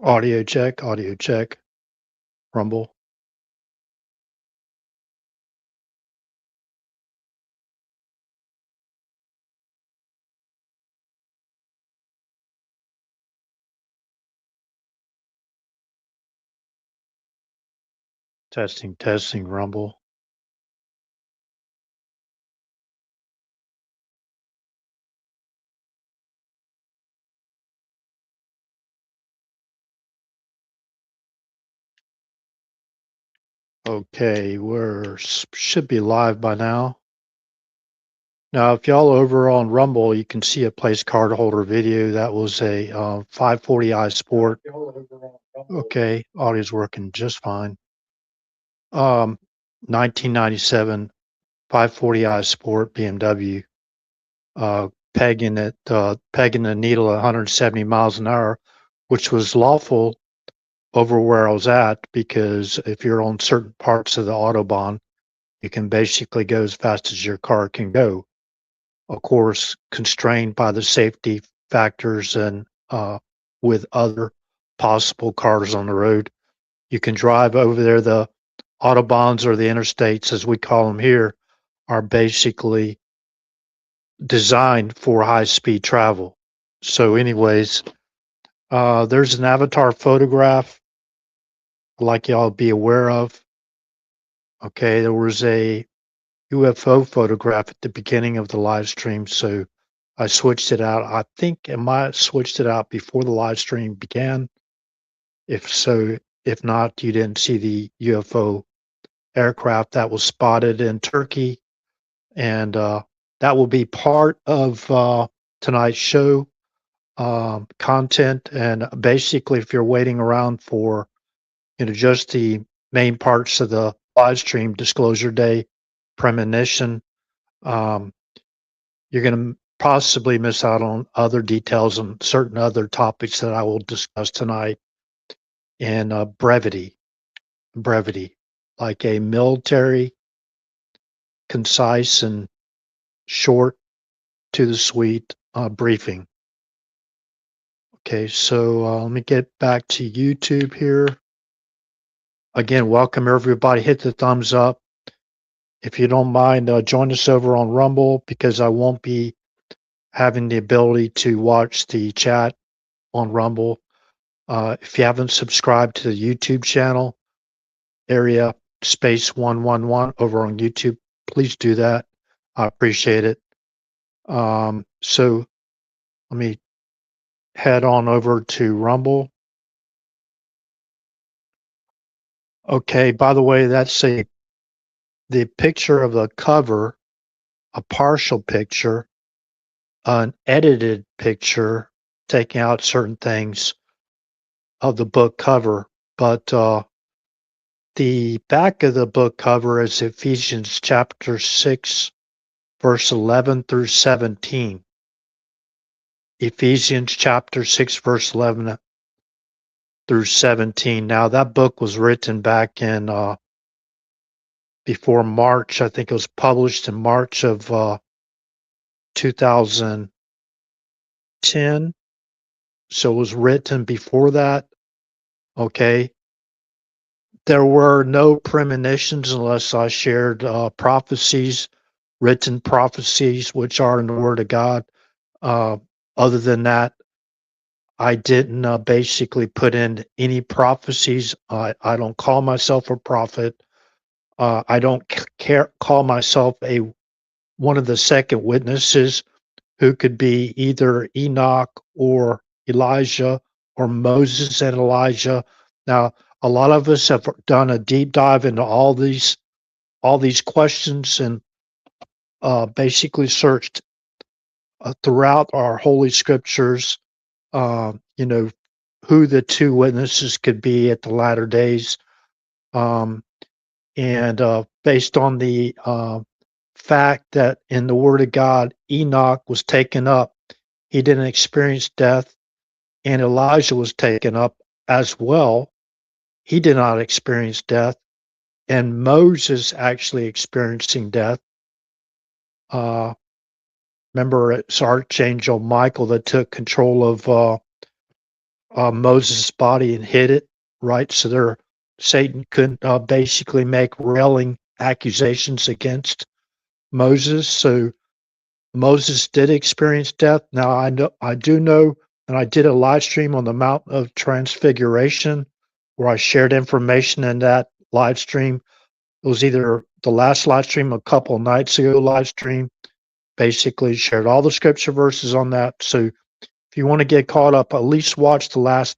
Audio check, Rumble. Testing, Rumble. Okay, should be live by now. Now, if y'all over on Rumble, you can see a place card holder video. That was a 540i Sport. Okay, audio's working just fine. 1997 540i Sport BMW. Pegging the needle at 170 miles an hour, which was lawful over where I was at, because if you're on certain parts of the Autobahn, you can basically go as fast as your car can go. Of course, constrained by the safety factors and with other possible cars on the road. You can drive over there. The Autobahns, or the interstates, as we call them here, are basically designed for high-speed travel. So anyways, there's an avatar photograph I'd like y'all to be aware of. Okay, there was a UFO photograph at the beginning of the live stream, so I switched it out. I think I might have switched it out before the live stream began. If so, if not, you didn't see the UFO aircraft that was spotted in Turkey, and that will be part of tonight's show content. And basically, if you're waiting around for just the main parts of the live stream, Disclosure Day, Premonition, you're going to possibly miss out on other details and certain other topics that I will discuss tonight in brevity, like a military, concise and short to the sweet briefing. Okay, so let me get back to YouTube here. Again, welcome everybody. Hit the thumbs up. If you don't mind, join us over on Rumble, because I won't be having the ability to watch the chat on Rumble. If you haven't subscribed to the YouTube channel, area space 111 over on YouTube, please do that. I appreciate it. So let me head on over to Rumble. Okay, by the way, that's the picture of the cover, a partial picture, an edited picture, taking out certain things of the book cover. But the back of the book cover is Ephesians chapter 6, verse 11 through 17. Ephesians chapter 6, verse 11 through 17. Now, that book was written back in before March. I think it was published in March of 2010. So it was written before that. Okay. There were no premonitions unless I shared prophecies, written prophecies, which are in the Word of God. Other than that, I didn't basically put in any prophecies. I don't call myself a prophet. I don't call myself one of the second witnesses, who could be either Enoch or Elijah or Moses and Elijah. Now, a lot of us have done a deep dive into all these questions, and basically searched throughout our holy scriptures, who the two witnesses could be at the latter days. And based on the fact that in the Word of God, Enoch was taken up, he didn't experience death, and Elijah was taken up as well. He did not experience death, and Moses actually experiencing death. Remember, it's Archangel Michael that took control of Moses' body and hid it, right? So Satan couldn't basically make railing accusations against Moses. So Moses did experience death. Now I do know, and I did a live stream on the Mount of Transfiguration where I shared information in that live stream. It was either the last live stream, a couple of nights ago live stream. Basically shared all the scripture verses on that. So if you want to get caught up, at least watch the last,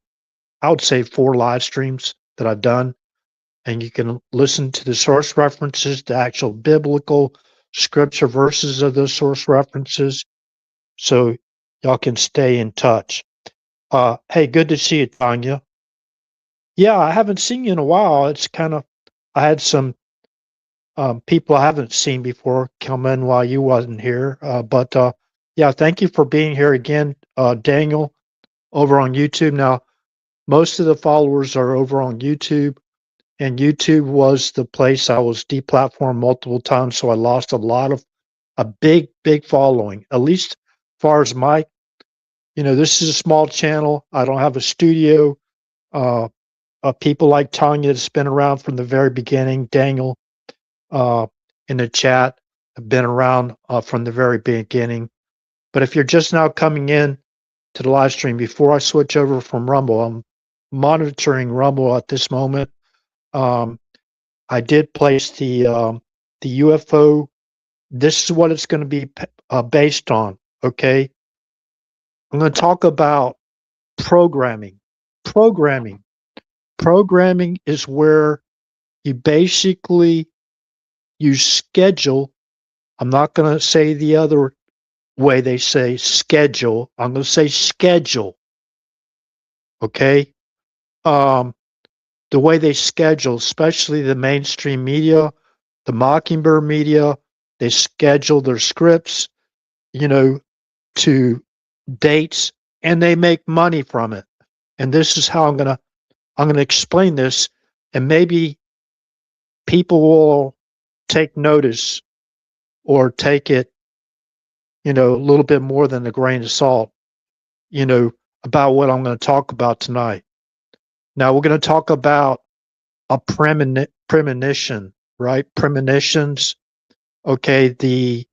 I would say, 4 live streams that I've done, and you can listen to the source references, the actual biblical scripture verses of those source references, so y'all can stay in touch. Hey, good to see you, Tanya. Yeah, I haven't seen you in a while. It's kind of, I had some people I haven't seen before come in while you wasn't here. But yeah, thank you for being here again, Daniel, over on YouTube. Now, most of the followers are over on YouTube, and YouTube was the place I was deplatformed multiple times, so I lost a big following. At least as far as this is a small channel. I don't have a studio. Uh, People like Tanya that's been around from the very beginning, Daniel, uh, in the chat, have been around from the very beginning. But if you're just now coming in to the live stream, before I switch over from Rumble, I'm monitoring Rumble at this moment. I did place the UFO. This is what it's going to be based on. Okay, I'm going to talk about programming. Programming is where you basically you schedule. I'm not going to say the other way they say schedule. I'm going to say schedule. Okay. The way they schedule, especially the mainstream media, the Mockingbird media, they schedule their scripts, to dates, and they make money from it. And this is how I'm going to explain this, and maybe people will take notice or take it, a little bit more than a grain of salt, about what I'm going to talk about tonight. Now we're going to talk about a premonition, right? Premonitions. Okay,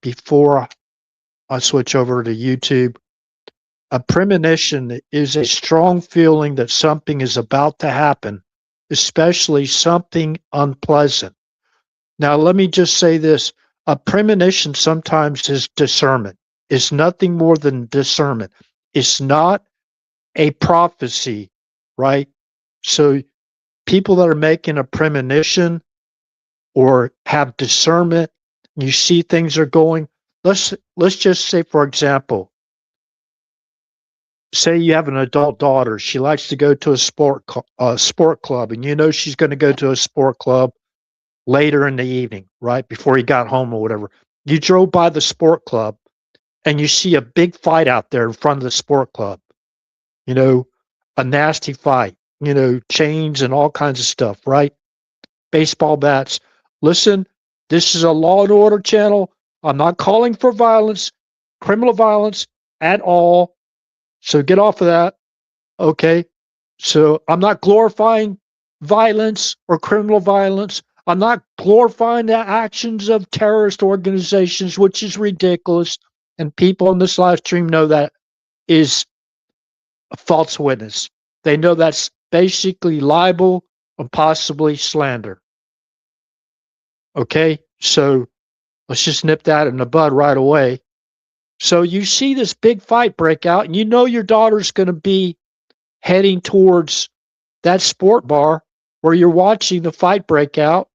before I switch over to YouTube, a premonition is a strong feeling that something is about to happen, especially something unpleasant. Now, let me just say this. A premonition sometimes is discernment. It's nothing more than discernment. It's not a prophecy, right? So people that are making a premonition or have discernment, you see things are going. Let's just say, for example, say you have an adult daughter. She likes to go to a sport club, and she's going to go to a sport club later in the evening, right before he got home or whatever. You drove by the sport club, and you see a big fight out there in front of the sport club. A nasty fight. Chains and all kinds of stuff, right? Baseball bats. Listen, this is a law and order channel. I'm not calling for violence, criminal violence at all. So get off of that. Okay. So I'm not glorifying violence or criminal violence. I'm not glorifying the actions of terrorist organizations, which is ridiculous. And people in this live stream know that is a false witness. They know that's basically libel or possibly slander. Okay, so let's just nip that in the bud right away. So you see this big fight break out, and your daughter's going to be heading towards that sport bar where you're watching the fight break out.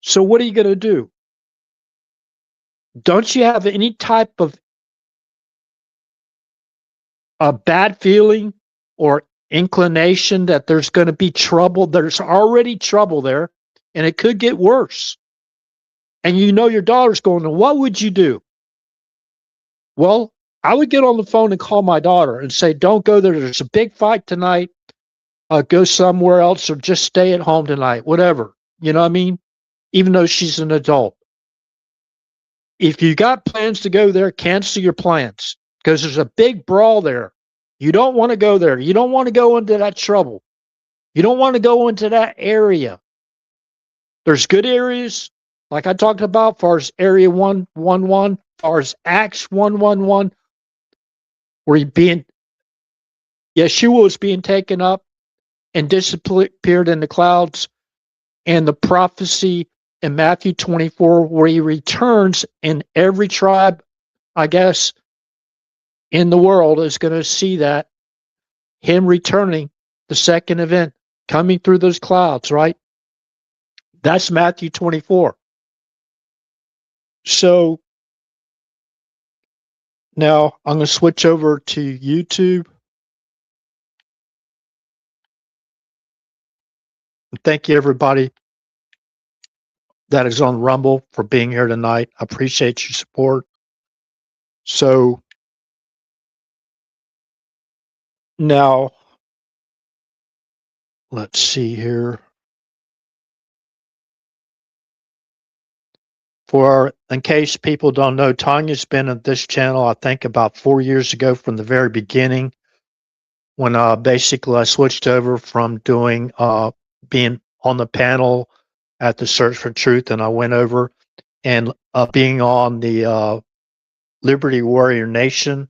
So what are you going to do? Don't you have any type of a bad feeling or inclination that there's going to be trouble? There's already trouble there, and it could get worse. And your daughter's going, what would you do? Well, I would get on the phone and call my daughter and say, don't go there. There's a big fight tonight. Go somewhere else or just stay at home tonight, whatever. You know what I mean? Even though she's an adult. If you got plans to go there, cancel your plans because there's a big brawl there. You don't want to go there. You don't want to go into that trouble. You don't want to go into that area. There's good areas, like I talked about, as far as Area 111, as far as Acts 111, where Yeshua was being taken up and disappeared in the clouds, and the prophecy in Matthew 24, where he returns, and every tribe, I guess, in the world is going to see that, him returning, the second event, coming through those clouds, right? That's Matthew 24. So now I'm going to switch over to YouTube. Thank you, everybody that is on Rumble, for being here tonight. I appreciate your support. So now, let's see here. In case people don't know, Tanya's been at this channel, I think, about 4 years ago, from the very beginning, when basically I switched over from doing being on the panel at the Search for Truth, and I went over and being on the Liberty Warrior Nation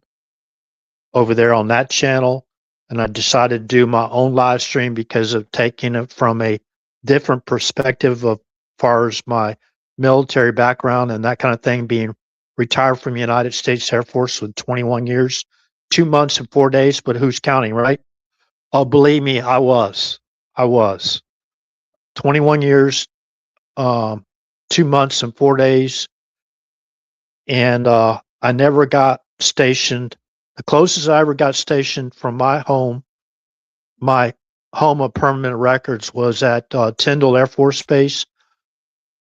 over there on that channel. And I decided to do my own live stream because of taking it from a different perspective of far as my military background and that kind of thing, being retired from the United States Air Force with 21 years, 2 months and 4 days, but who's counting, right? Oh, believe me, I was 21 years, 2 months and 4 days. And I never got stationed. The closest I ever got stationed from my home of permanent records, was at Tyndall Air Force Base,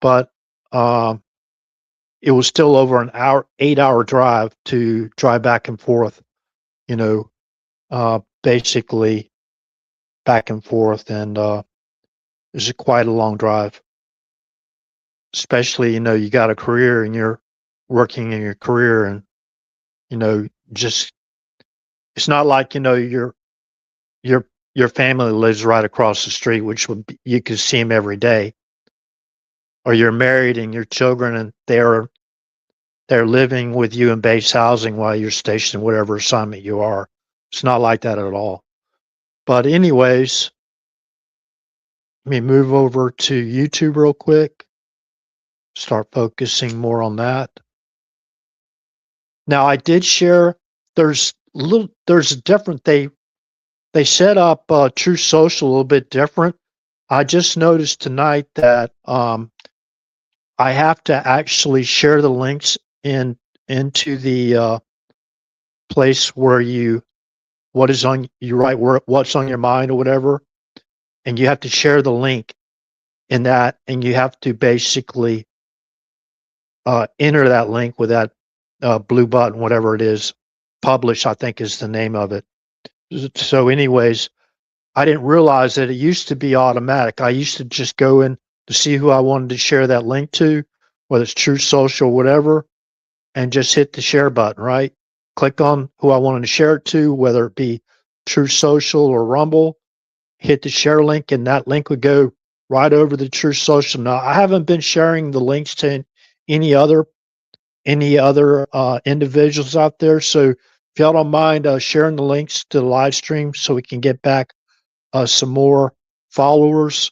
but it was still over an 8-hour drive to drive back and forth, basically back and forth, and it was quite a long drive. Especially, you got a career and you're working in your career, and just, it's not like your family lives right across the street, which would be, you could see them every day, or you're married and your children, and they're living with you in base housing while you're stationed in whatever assignment you are. It's not like that at all. But anyways, let me move over to YouTube real quick. Start focusing more on that. Now, I did share. There's a different. They set up True Social a little bit different. I just noticed tonight that I have to actually share the links into the place where what's on your mind or whatever, and you have to share the link in that, and you have to basically enter that link with that blue button, whatever it is. Publish, I think, is the name of it. So anyways, I didn't realize that it used to be automatic. I used to just go in to see who I wanted to share that link to, whether it's True Social, whatever, and just hit the share button, right? Click on who I wanted to share it to, whether it be True Social or Rumble, hit the share link, and that link would go right over the True Social. Now, I haven't been sharing the links to any other individuals out there. So if y'all don't mind sharing the links to the live stream so we can get back some more followers.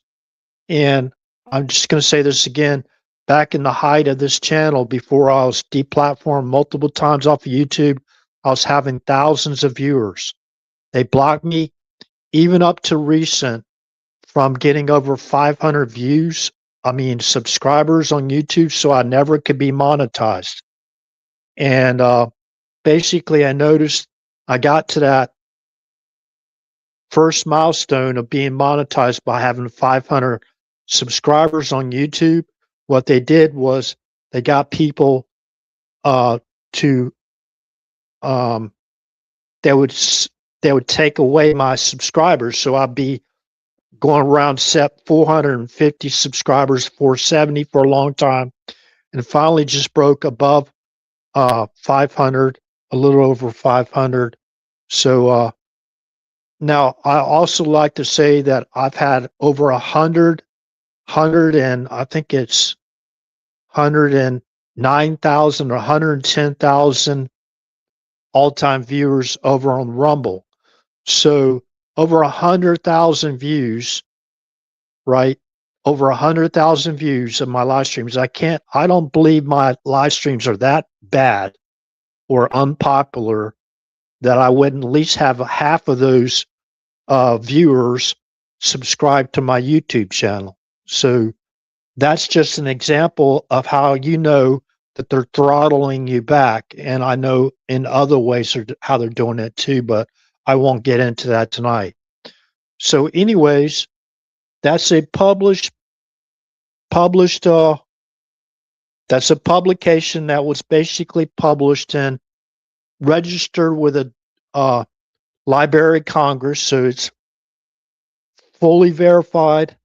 And I'm just going to say this again. Back in the height of this channel, before I was deplatformed multiple times off of YouTube, I was having thousands of viewers. They blocked me, even up to recent, from getting over 500 subscribers on YouTube, so I never could be monetized. And basically, I noticed I got to that first milestone of being monetized by having 500 subscribers on YouTube. What they did was they got people to they would take away my subscribers, so I'd be going around set 450 subscribers, 470 for a long time, and finally just broke above 500, a little over 500. So Now, I also like to say that I've had over 100 and I think it's 109,000 or 110,000 all-time viewers over on Rumble. So over 100,000 views, right? Over 100,000 views of my live streams. I don't believe my live streams are that bad or unpopular that I wouldn't at least have half of those viewers subscribe to my YouTube channel. So that's just an example of how you know that they're throttling you back. And I know in other ways how they're doing it too, but I won't get into that tonight. So, anyways, that's a published that's a publication that was basically published and registered with a uh, Library of Congress, so it's fully verified.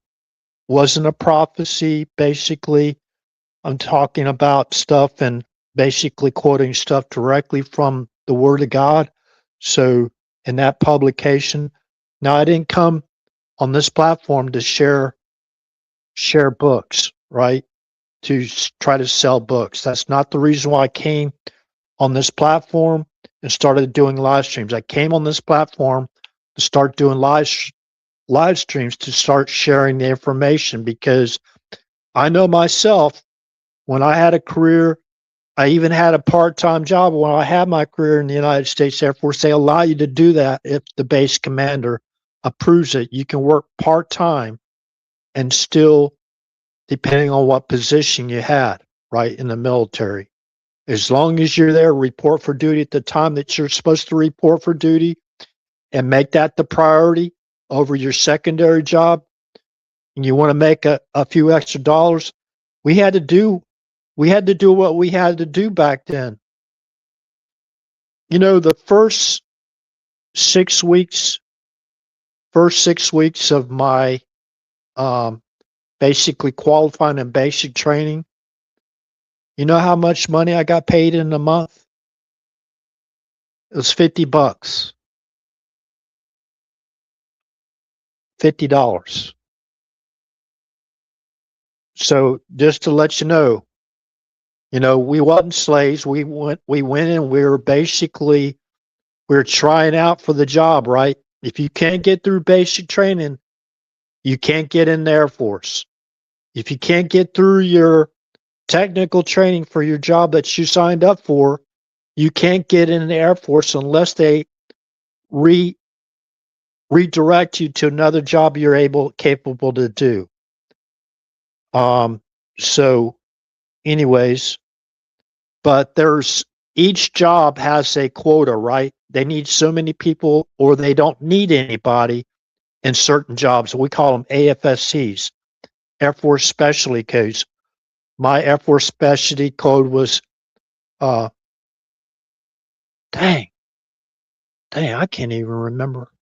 Wasn't a prophecy. Basically, I'm talking about stuff and basically quoting stuff directly from the Word of God. So, in that publication, now I didn't come on this platform to share books, right? To try to sell books. That's not the reason why I came on this platform and started doing live streams. I came on this platform to start doing live streams to start sharing the information because I know myself when I had a career, I even had a part-time job when I had my career in the United States Air Force. They allow you to do that if the base commander approves it. You can work part-time and still, depending on what position you had, right, in the military. As long as you're there, report for duty at the time that you're supposed to report for duty and make that the priority over your secondary job, and you want to make a few extra dollars, we had to do what we had to do back then. You know, the six weeks, first 6 weeks of my um, basically qualifying and basic training, you know how much money I got paid in a month? It was $50. $50. So just to let you know, we wasn't slaves. We went and we were trying out for the job, right? If you can't get through basic training, you can't get in the Air Force. If you can't get through your technical training for your job that you signed up for, you can't get in the Air Force unless they re redirect you to another job you're capable to do. Um, so anyways, but there's each job has a quota, right? They need so many people or they don't need anybody in certain jobs. We call them AFSCs, Air Force Specialty Codes. My Air Force Specialty Code was, uh, dang, I can't even remember.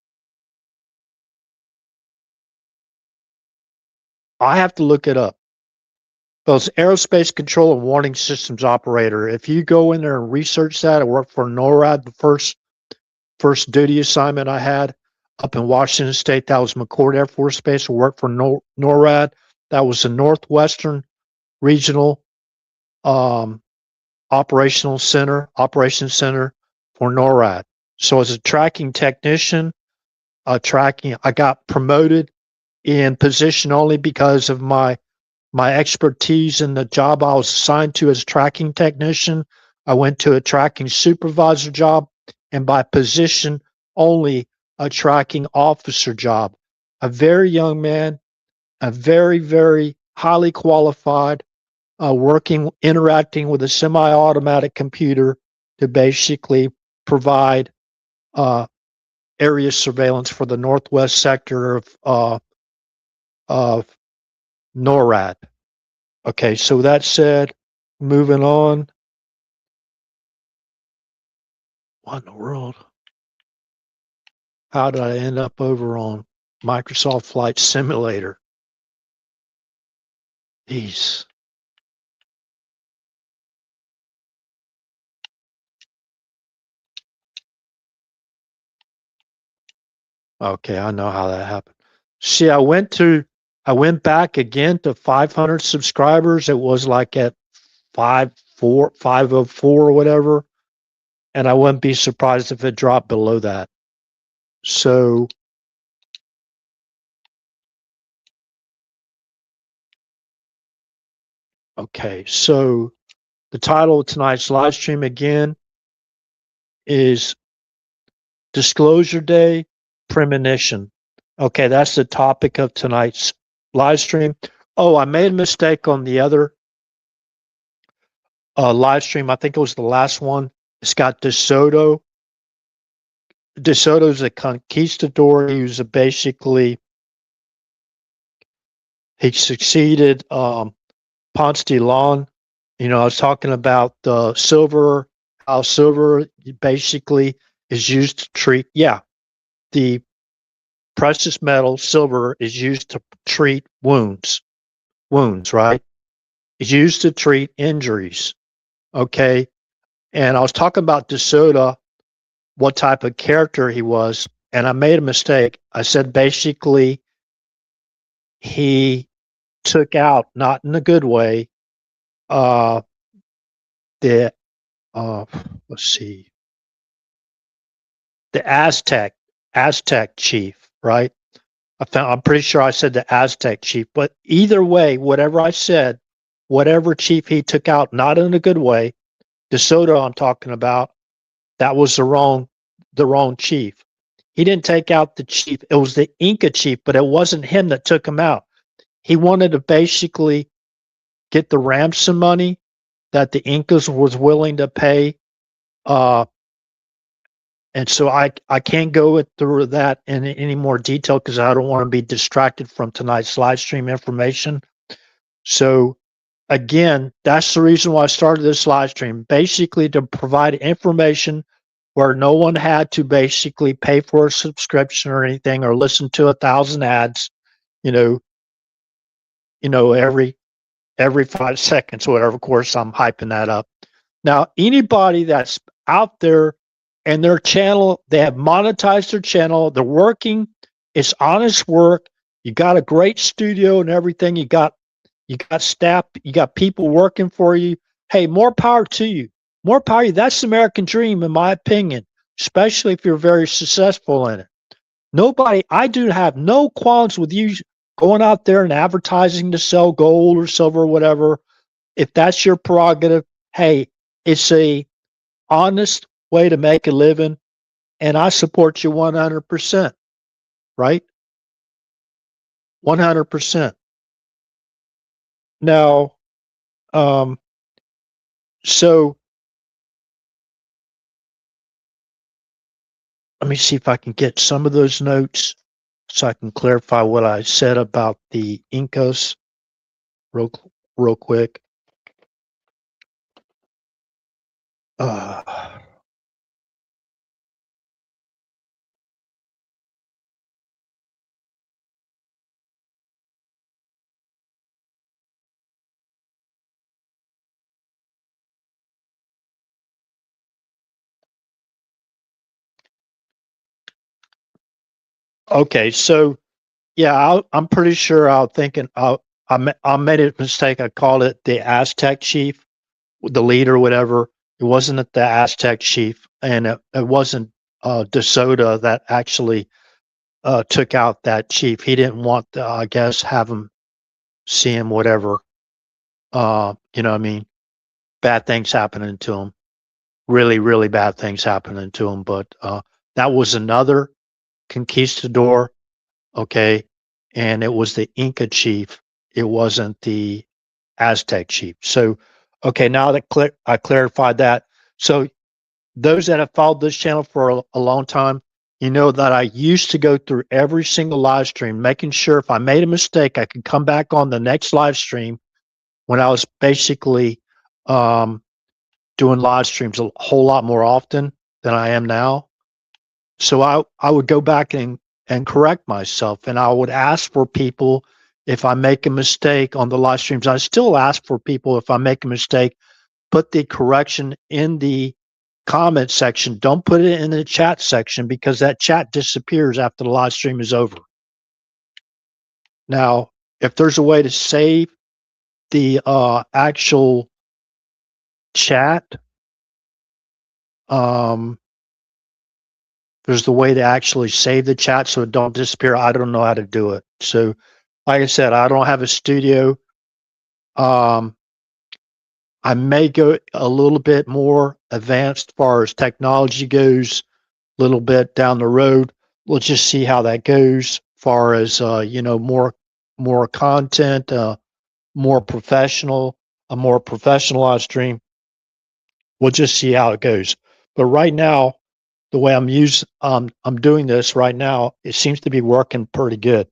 I have to look it up. Those Aerospace Control and Warning Systems Operator. If you go in there and research that, I worked for NORAD, the first duty assignment I had up in Washington State. That was McCord Air Force Base. I worked for NORAD. That was the Northwestern Regional um, Operations Center for NORAD. So as a tracking technician, I got promoted in position only because of my expertise in the job I was assigned to as a tracking technician. I went to a tracking supervisor job, and by position only, a tracking officer job. A very young man, a very, very highly qualified, interacting with a semi automatic computer to basically provide uh, area surveillance for the northwest sector of NORAD. Okay, so that said, moving on. What in the world? How did I end up over on Microsoft Flight Simulator? Jeez. Okay, I know how that happened. See, I went back again to 500 subscribers. It was like at 504 or whatever, and I wouldn't be surprised if it dropped below that. So, okay, so the title of tonight's live stream again is Disclosure Day, Premonition. Okay, that's the topic of tonight's live stream. Oh, I made a mistake on the other live stream. I think it was the last one. It's got DeSoto. DeSoto's a conquistador. He was he succeeded Ponce de Leon. You know, I was talking about silver, how silver basically is used to treat, the precious metal silver is used to treat wounds, right? It's used to treat injuries. Okay. And I was talking about DeSoto, what type of character he was, and I made a mistake. I said basically he took out, not in a good way, the let's see, the Aztec chief, right? I'm pretty sure I said the Aztec chief, but either way, whatever I said, whatever chief he took out, not in a good way, DeSoto I'm talking about, that was the wrong chief. He didn't take out the chief. It was the Inca chief, but it wasn't him that took him out. He wanted to basically get the ransom money that the Incas was willing to pay. And so I can't go through that in any more detail because I don't want to be distracted from tonight's live stream information. So again, that's the reason why I started this live stream, basically to provide information where no one had to basically pay for a subscription or anything or listen to 1,000 ads, you know, every 5 seconds or whatever. Of course, I'm hyping that up. Now, anybody that's out there and their channel, they have monetized their channel, they're working, it's honest work, you got a great studio and everything, you got staff, you got people working for you. Hey, more power to you. More power to you. That's the American dream, in my opinion, especially if you're very successful in it. I do have no qualms with you going out there and advertising to sell gold or silver or whatever. If that's your prerogative, hey, it's a honest way to make a living, and I support you 100%, right? 100%. Now, so let me see if I can get some of those notes so I can clarify what I said about the Incas real quick. Okay, so yeah, I'm pretty sure I made a mistake. I called it the Aztec chief, the leader, whatever. It wasn't the Aztec chief, and it wasn't DeSoto that actually took out that chief. He didn't want to, I guess, have him see him, whatever. You know what I mean? Bad things happening to him. Really, really bad things happening to him. But that was another conquistador, okay? And it was the Inca chief. It wasn't the Aztec chief. So, okay, now that I clarified that. So those that have followed this channel for a long time, you know that I used to go through every single live stream, making sure if I made a mistake, I could come back on the next live stream when I was basically doing live streams a whole lot more often than I am now. So I would go back and correct myself, and I would ask for people if I make a mistake on the live streams. I still ask for people if I make a mistake, put the correction in the comment section. Don't put it in the chat section because that chat disappears after the live stream is over. Now, if there's a way to save the actual chat, there's the way to actually save the chat so it don't disappear. I don't know how to do it. So, like I said, I don't have a studio. I may go a little bit more advanced as far as technology goes, a little bit down the road. We'll just see how that goes. As far as more content, more professional, a more professionalized stream. We'll just see how it goes. But right now, the way I'm doing this right now, it seems to be working pretty good.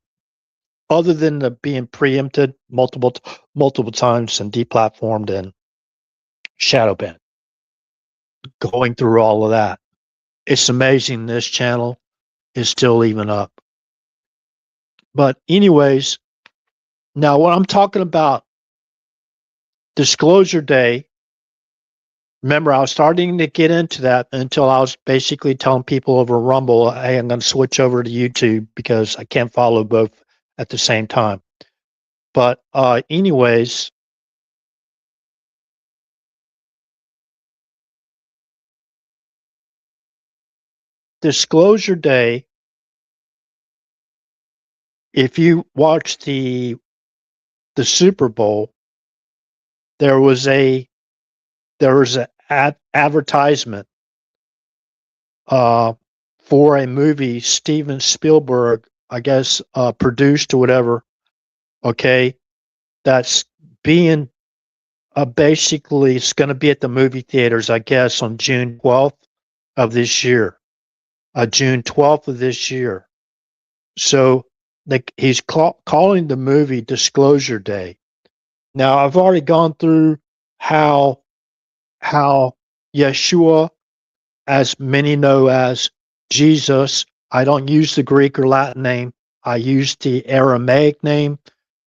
Other than the being preempted multiple times and deplatformed and shadow banned. Going through all of that, it's amazing this channel is still even up. But anyways, now when I'm talking about Disclosure Day, remember I was starting to get into that until I was basically telling people over Rumble, hey, I'm going to switch over to YouTube because I can't follow both at the same time. But anyways, Disclosure Day, if you watch the Super Bowl, there was an advertisement for a movie Steven Spielberg, I guess, produced or whatever. Okay, that's being basically it's going to be at the movie theaters, I guess, on June 12th of this year. June 12th of this year. So he's calling the movie Disclosure Day. Now, I've already gone through how Yeshua, as many know as Jesus, I don't use the Greek or Latin name. I use the Aramaic name,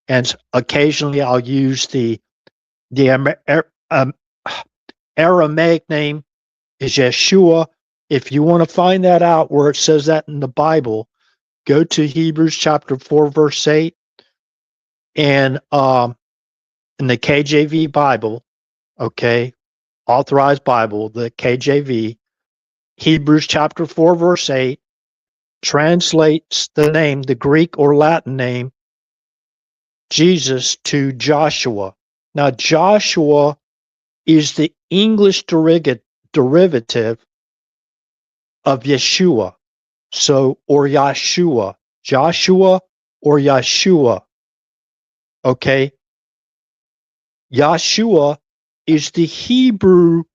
and occasionally I'll use the Aramaic name is Yeshua. If you want to find that out where it says that in the Bible, go to Hebrews chapter 4, verse 8, and in the KJV Bible, okay, authorized Bible, the KJV, Hebrews chapter 4, verse 8, translates the name, the Greek or Latin name, Jesus, to Joshua. Now, Joshua is the English derivative of Yeshua. So, or Yeshua. Joshua or Yeshua. Okay? Yeshua is the Hebrew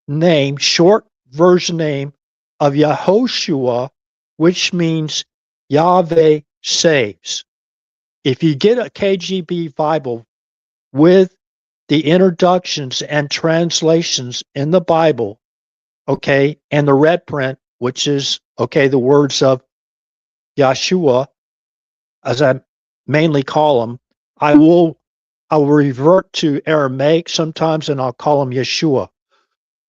name, short version name of Yehoshua, which means Yahweh saves. If you get a KJV Bible with the introductions and translations in the Bible, okay, and the red print, which is, okay, the words of Yeshua, as I mainly call them, I will revert to Aramaic sometimes and I'll call him Yeshua.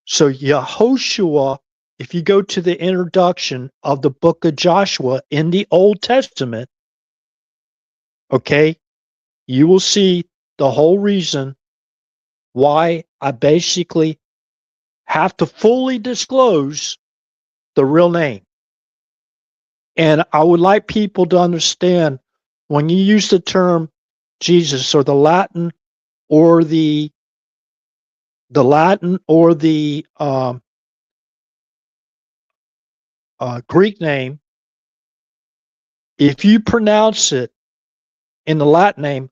So Yehoshua, if you go to the introduction of the book of Joshua in the Old Testament, okay, you will see the whole reason why I basically have to fully disclose the real name. And I would like people to understand when you use the term Jesus or the Latin or the Greek name, if you pronounce it in the Latin name,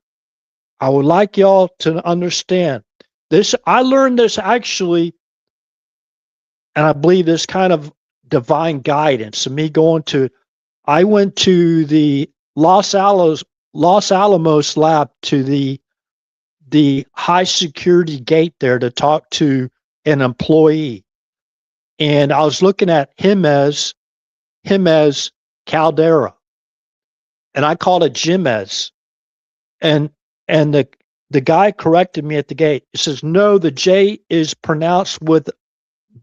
I would like y'all to understand this. I learned this actually, and I believe this kind of divine guidance. Me I went to the Los Alamos lab, to the high security gate there to talk to an employee, and I was looking at him as Caldera, and I called it Jimez, and the guy corrected me at the gate. He says, no, the J is pronounced with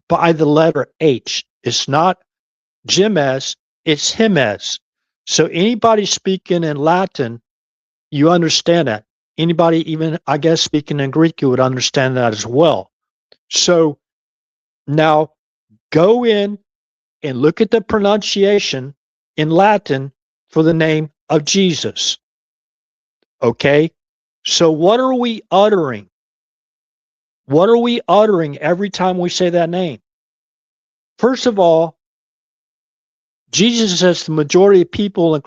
by the letter H. It's not Jimes, it's Himes. So anybody speaking in Latin, you understand that. Anybody, even I guess speaking in Greek, you would understand that as well. So now go in and look at the pronunciation in Latin for the name of Jesus. Okay? So what are we uttering? What are we uttering every time we say that name? First of all, Jesus, as the majority of people in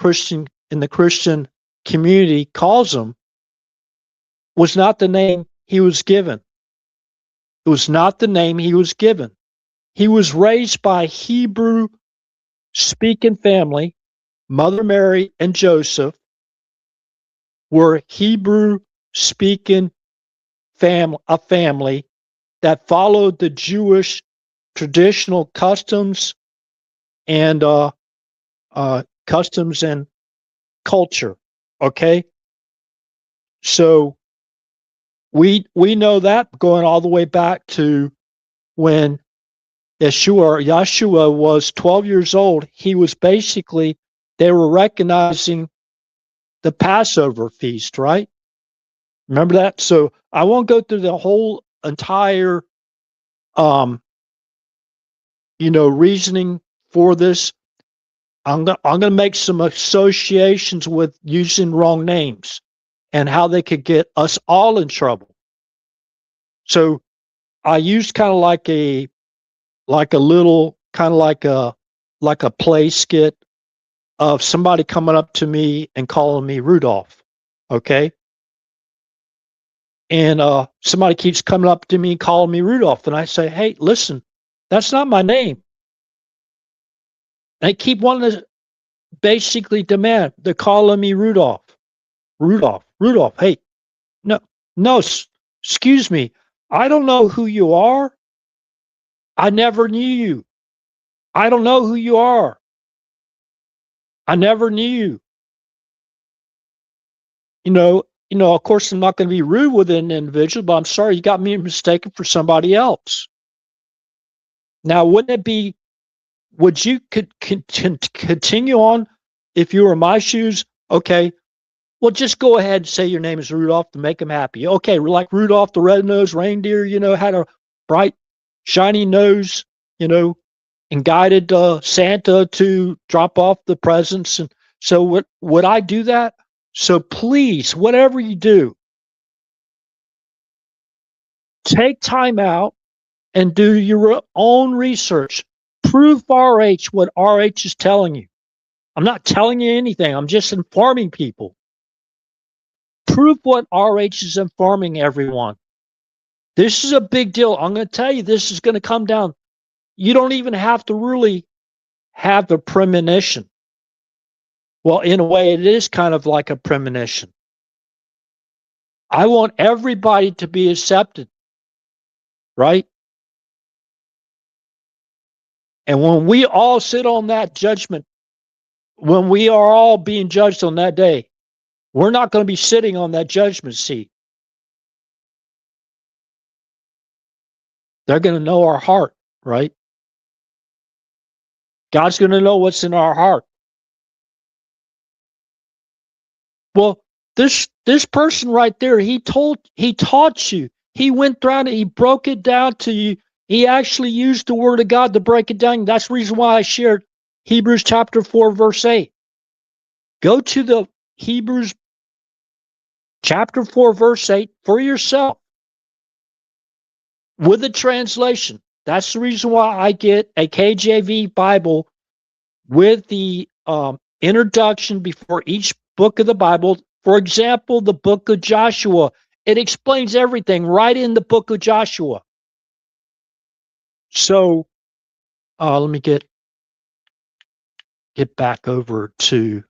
the Christian community calls him, was not the name he was given. It was not the name he was given. He was raised by Hebrew speaking family. Mother Mary and Joseph were Hebrew speaking a family that followed the Jewish traditional customs and culture. Okay, so we know that going all the way back to when Yeshua was 12 years old. He was basically, they were recognizing the Passover feast, right? Remember that? So I won't go through the whole entire reasoning for this. I'm going to make some associations with using wrong names and how they could get us all in trouble. So I used kind of like a little kind of like a play skit of somebody coming up to me and calling me Rudolph. Okay. And somebody keeps coming up to me and calling me Rudolph. And I say, hey, listen, that's not my name. They keep wanting to basically demand, they're calling me Rudolph. Rudolph. Hey, no, excuse me. I don't know who you are. I never knew you. I don't know who you are. I never knew you. Of course, I'm not going to be rude with an individual, but I'm sorry, you got me mistaken for somebody else. Now, would you continue on if you were in my shoes? Okay, well, just go ahead and say your name is Rudolph to make him happy. Okay, like Rudolph the red-nosed reindeer, had a bright, shiny nose, and guided Santa to drop off the presents. And so would I do that? So please, whatever you do, take time out and do your own research. Prove RH what RH is telling you. I'm not telling you anything. I'm just informing people. Prove what RH is informing everyone. This is a big deal. I'm going to tell you, this is going to come down. You don't even have to really have the premonition. Well, in a way, it is kind of like a premonition. I want everybody to be accepted, right? And when we all sit on that judgment, when we are all being judged on that day, we're not going to be sitting on that judgment seat. They're going to know our heart, right? God's going to know what's in our heart. Well, this person right there, he taught you. He went through it. He broke it down to you. He actually used the word of God to break it down. That's the reason why I shared Hebrews chapter 4, verse 8. Go to the Hebrews chapter 4, verse 8 for yourself with the translation. That's the reason why I get a KJV Bible with the introduction before each book of the Bible. For example, the book of Joshua. It explains everything right in the book of Joshua. So let me get back over to,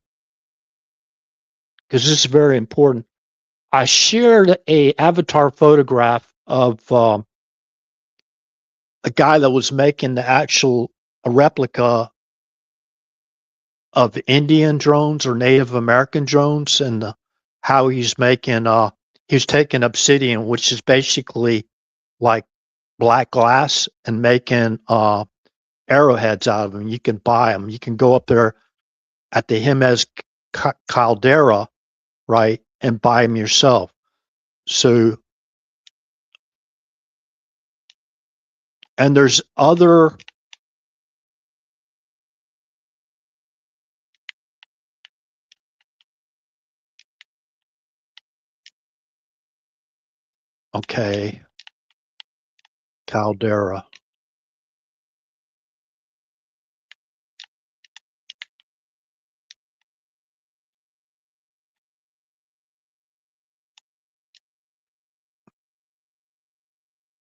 because this is very important. I shared a avatar photograph of a guy that was making a replica of Indian drones or Native American drones, and how he's making he's taking obsidian, which is basically like black glass and making arrowheads out of them. You can buy them. You can go up there at the Jimenez Caldera, right, and buy them yourself. So, and there's other. Okay, Caldera.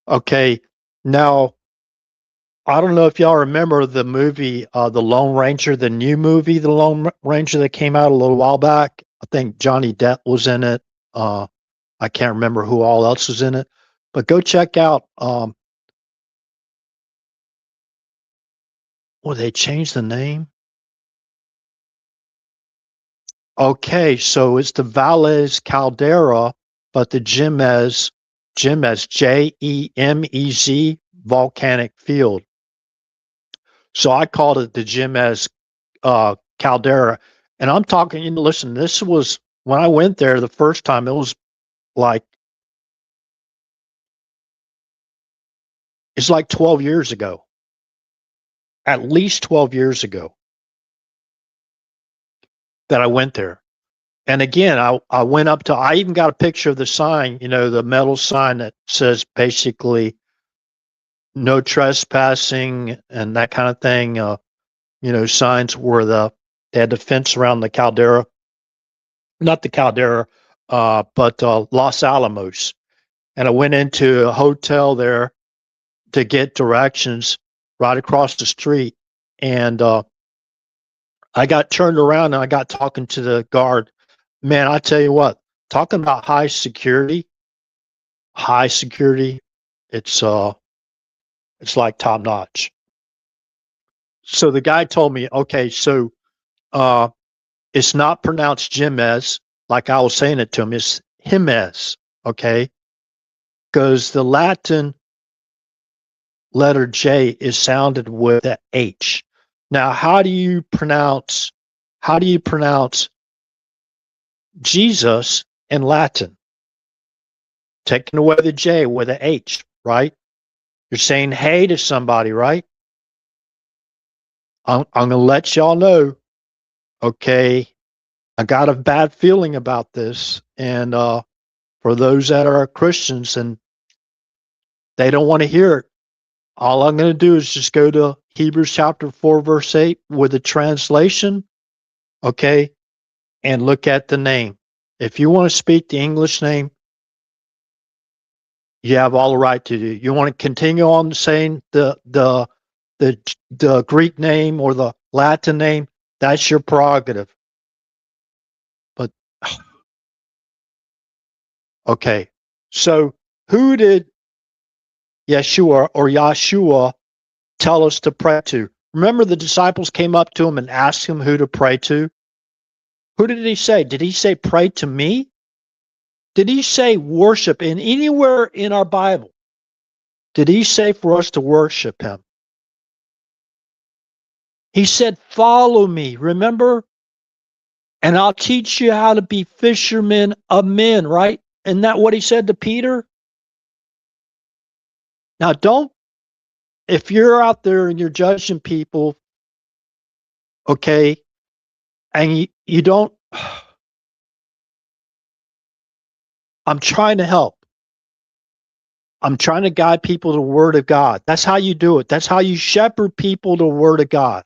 Okay, now I don't know if y'all remember the movie, The Lone Ranger, the new movie, The Lone Ranger that came out a little while back. I think Johnny Depp was in it. I can't remember who all else was in it, but go check out. Well, they changed the name. Okay, so it's the Valles Caldera, but the Jemez, Jemez volcanic field. So I called it the Jemez Caldera. And I'm talking, listen, this was when I went there the first time, it was like, it's like 12 years ago, at least 12 years ago that I went there. And again, I went up to, I even got a picture of the sign, the metal sign that says basically no trespassing and that kind of thing. Signs where they had the fence around the caldera, not the caldera, but Los Alamos. And I went into a hotel there to get directions right across the street. And I got turned around and I got talking to the guard. Man, I tell you what, talking about high security, it's like top notch. So the guy told me, okay, so it's not pronounced Jemez like I was saying it to him. It's Jimenez, okay? Because the Latin letter J is sounded with the H. Now, how do you pronounce Jesus in Latin? Taking away the J with a H, right? You're saying hey to somebody, right? I'm going to let y'all know, okay, I got a bad feeling about this. And for those that are Christians and they don't want to hear it, all I'm going to do is just go to Hebrews chapter 4, verse 8 with the translation, okay, and look at the name. If you want to speak the English name, you have all the right to do. You want to continue on saying the Greek name or the Latin name, that's your prerogative. But okay, so who did Yeshua tell us to pray to? Remember, the disciples came up to him and asked him who to pray to. Who did he say? Did he say pray to me? Did he say worship in anywhere in our Bible? Did he say for us to worship him? He said, follow me, remember? And I'll teach you how to be fishermen of men, right? Isn't that what he said to Peter? Now, if you're out there and you're judging people, okay, and you don't, I'm trying to help. I'm trying to guide people to the Word of God. That's how you do it. That's how you shepherd people to the Word of God.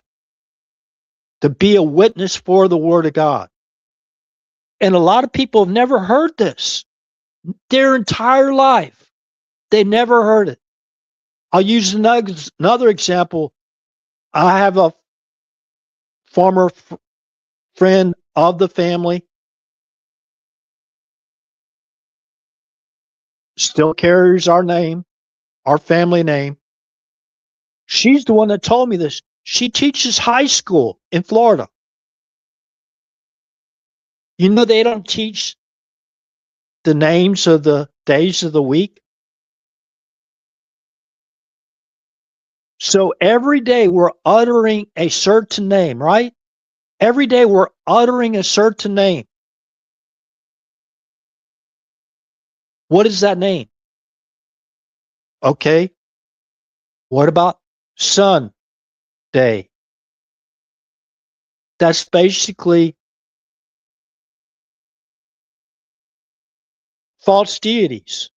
To be a witness for the Word of God. And a lot of people have never heard this. Their entire life. They never heard it. I'll use another example. I have a former friend of the family. Still carries our name, our family name. She's the one that told me this. She teaches high school in Florida. They don't teach the names of the days of the week. So every day we're uttering a certain name, right? Every day we're uttering a certain name. What is that name? Okay. What about Sunday? That's basically false deities.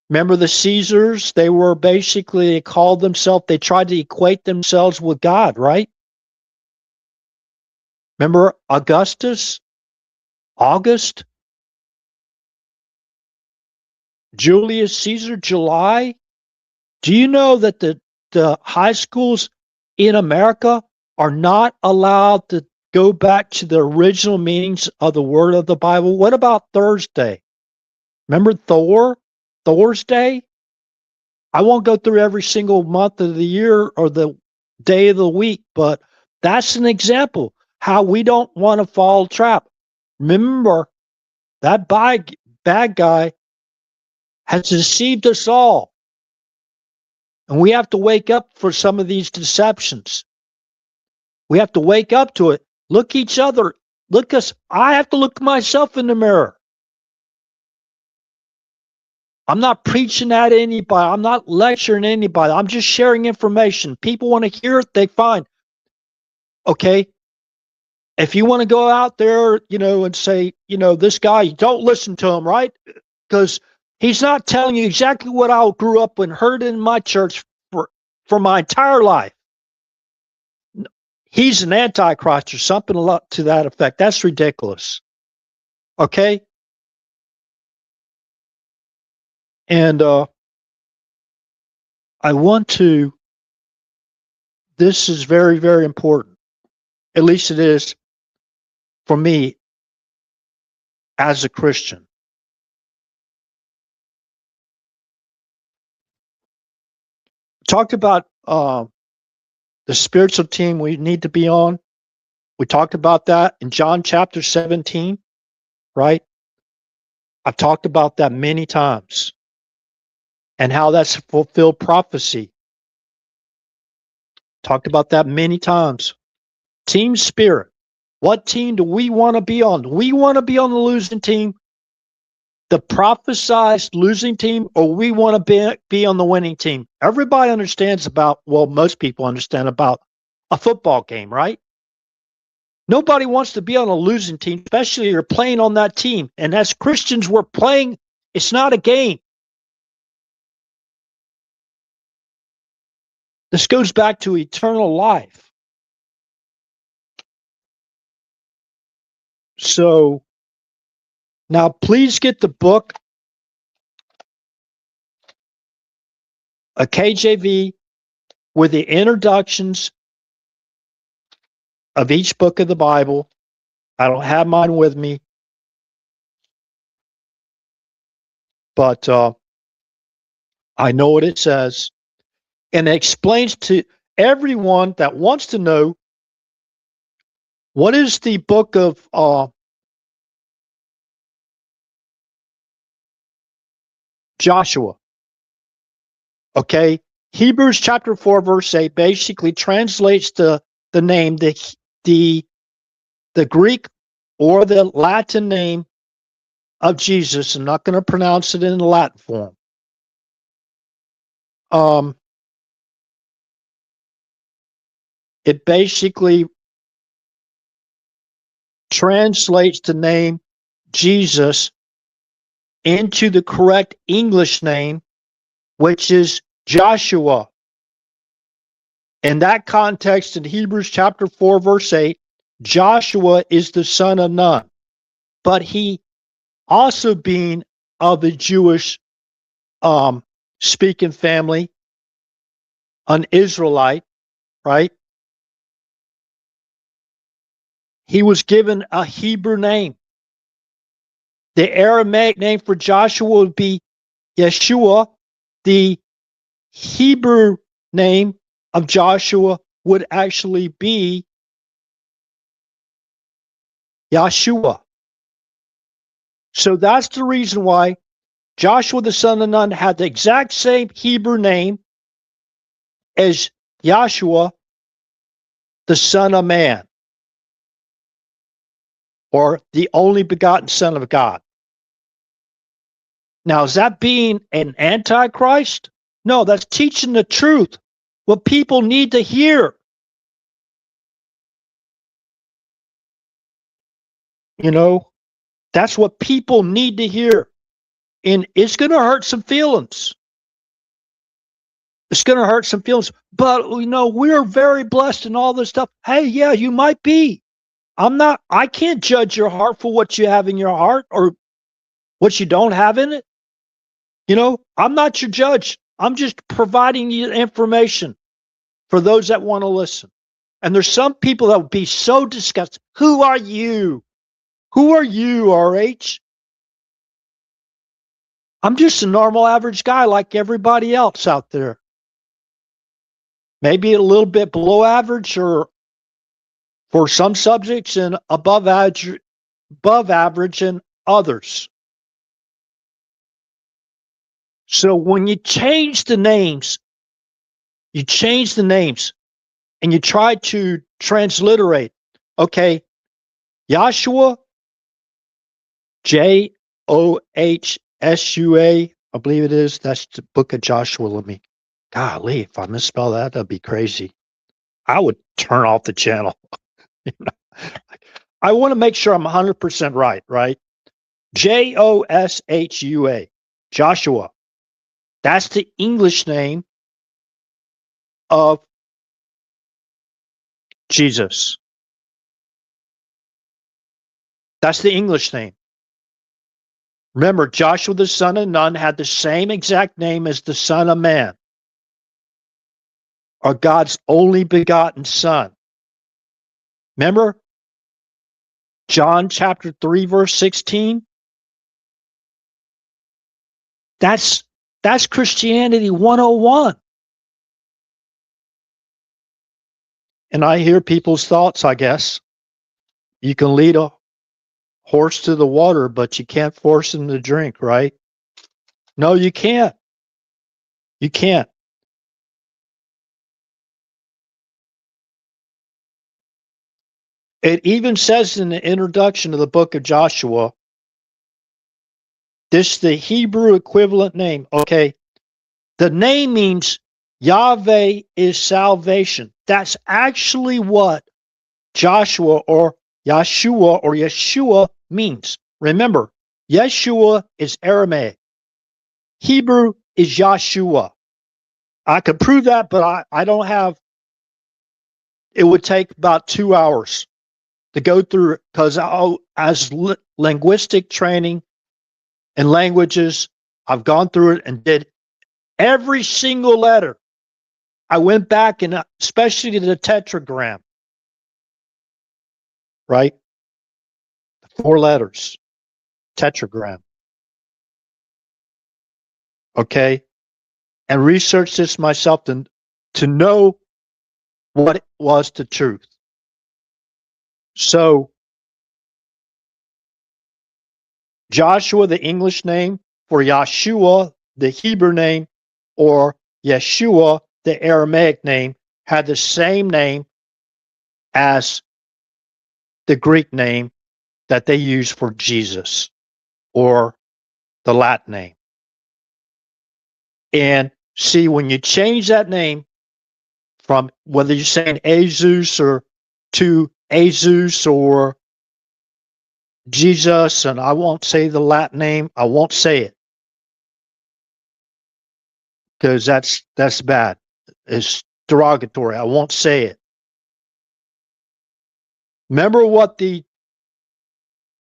Remember the Caesars? They were basically, they called themselves, they tried to equate themselves with God, right? Remember Augustus? August? Julius Caesar? July? Do you know that the high schools in America are not allowed to go back to the original meanings of the word of the Bible? What about Thursday? Remember Thor? Thor's Day? I won't go through every single month of the year or the day of the week, but that's an example how we don't want to fall trap. Remember, that bad guy has deceived us all. And we have to wake up for some of these deceptions. We have to wake up to it. Look each other. Look us. I have to look myself in the mirror. I'm not preaching at anybody. I'm not lecturing anybody. I'm just sharing information. People want to hear it, they fine. Okay. If you want to go out there, and say, this guy, don't listen to him, right? Because he's not telling you exactly what I grew up and heard in my church for my entire life. He's an antichrist or something to that effect. That's ridiculous. Okay? And I want to, this is very, very important. At least it is for me as a Christian. Talked about the spiritual team we need to be on. We talked about that in John chapter 17, right? I've talked about that many times and how that's fulfilled prophecy. Talked about that many times. Team spirit. What team do we want to be on? Do we want to be on the losing team, the prophesized losing team, or we want to be on the winning team? Everybody understands most people understand about a football game, right? Nobody wants to be on a losing team, especially if you're playing on that team. And as Christians, we're playing, it's not a game. This goes back to eternal life. So now please get the book, a KJV with the introductions of each book of the Bible. I don't have mine with me, but I know what it says. And it explains to everyone that wants to know, what is the book of Joshua? Okay, Hebrews chapter 4 verse 8 basically translates the name, the Greek or the Latin name of Jesus. I'm not going to pronounce it in the Latin form. It basically translates the name Jesus into the correct English name, which is Joshua. In that context, in Hebrews chapter 4, verse 8, Joshua is the son of Nun, but he also being of the Jewish speaking family, an Israelite, right? He was given a Hebrew name. The Aramaic name for Joshua would be Yeshua. The Hebrew name of Joshua would actually be Yeshua. So that's the reason why Joshua the son of Nun had the exact same Hebrew name as Yahshua, the Son of Man, or the only begotten Son of God. Now, is that being an antichrist? No, that's teaching the truth, what people need to hear. You know, that's what people need to hear. And it's going to hurt some feelings. It's going to hurt some feelings. But, you know, we're very blessed and all this stuff. Hey, yeah, you might be. I can't judge your heart for what you have in your heart or what you don't have in it. You know, I'm not your judge. I'm just providing you information for those that want to listen. And there's some people that would be so disgusted. Who are you? Who are you, RH? I'm just a normal average guy like everybody else out there. Maybe a little bit below average or for some subjects and above average in others. So when you change the names and you try to transliterate, okay, Joshua, Johsua, I believe it is. That's the book of Joshua. Golly, if I misspell that, that'd be crazy. I would turn off the channel. You know? I want to make sure I'm 100% right? Joshua, Joshua. That's the English name of Jesus. That's the English name. Remember, Joshua the son of Nun had the same exact name as the Son of Man, or God's only begotten Son. Remember John chapter 3, verse 16? That's Christianity 101. And I hear people's thoughts, I guess. You can lead a horse to the water, but you can't force him to drink, right? No, you can't. You can't. It even says in the introduction of the book of Joshua, this is the Hebrew equivalent name. Okay. The name means Yahweh is salvation. That's actually what Joshua or Yeshua means. Remember, Yeshua is Aramaic. Hebrew is Yahshua. I could prove that, but I don't have, it would take about 2 hours to go through, because as linguistic training and languages, I've gone through it and did every single letter. I went back and especially to the tetragram, right? 4 letters, tetragram. Okay. And researched this myself to know what was the truth. So Joshua, the English name, for Yahshua, the Hebrew name, or Yeshua, the Aramaic name, had the same name as the Greek name that they use for Jesus, or the Latin name. And see, when you change that name from whether you're saying Jesus or to Jesus or Jesus, and I won't say the Latin name, I won't say it, because that's bad. It's derogatory. I won't say it. Remember what the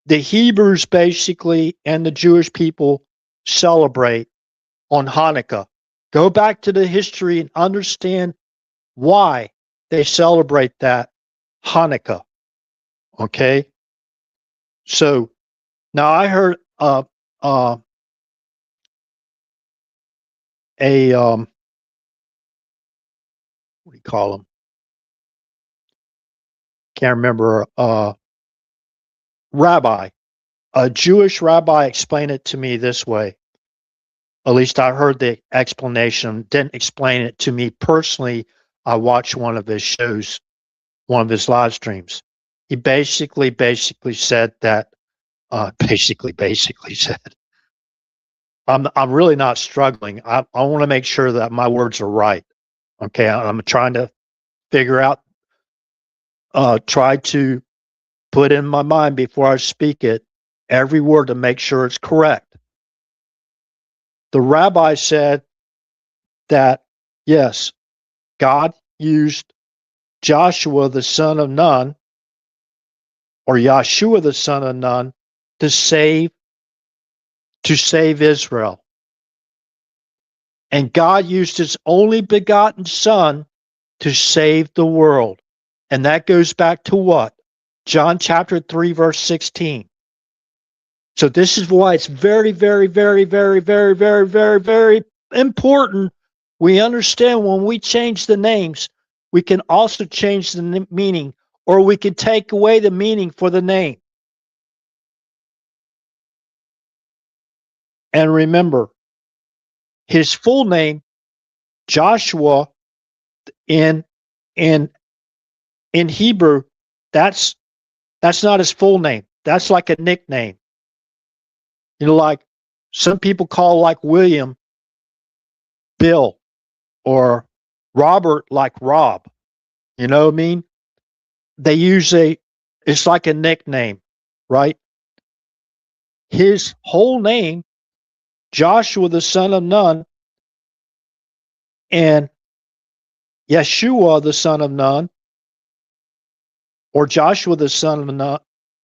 Hebrews basically and the Jewish people celebrate on Hanukkah. Go back to the history and understand why they celebrate that Hanukkah. Okay? So now I heard a what do you call them? Can't remember. Rabbi, a Jewish rabbi, explained it to me this way. At least I heard the explanation, didn't explain it to me personally. I watched one of his shows, one of his live streams. He basically said that, basically said, I'm really not struggling. I want to make sure that my words are right. Okay. I'm trying to figure out, try to put in my mind before I speak it, every word to make sure it's correct. The rabbi said that, yes, God used Joshua, the son of Nun, or Yahshua, the son of Nun, to save Israel. And God used his only begotten son to save the world. And that goes back to what? John chapter 3, verse 16. So this is why it's very, very, very, very, very, very, very, very important. We understand when we change the names, we can also change the meaning, or we can take away the meaning for the name. And remember, his full name, Joshua, in Hebrew, that's not his full name. That's like a nickname. You know, like some people call like William Bill, or Robert like Rob. You know what I mean? They use it's like a nickname, right? His whole name, Joshua the son of Nun, and Yeshua the son of Nun, or Joshua the son of Nun,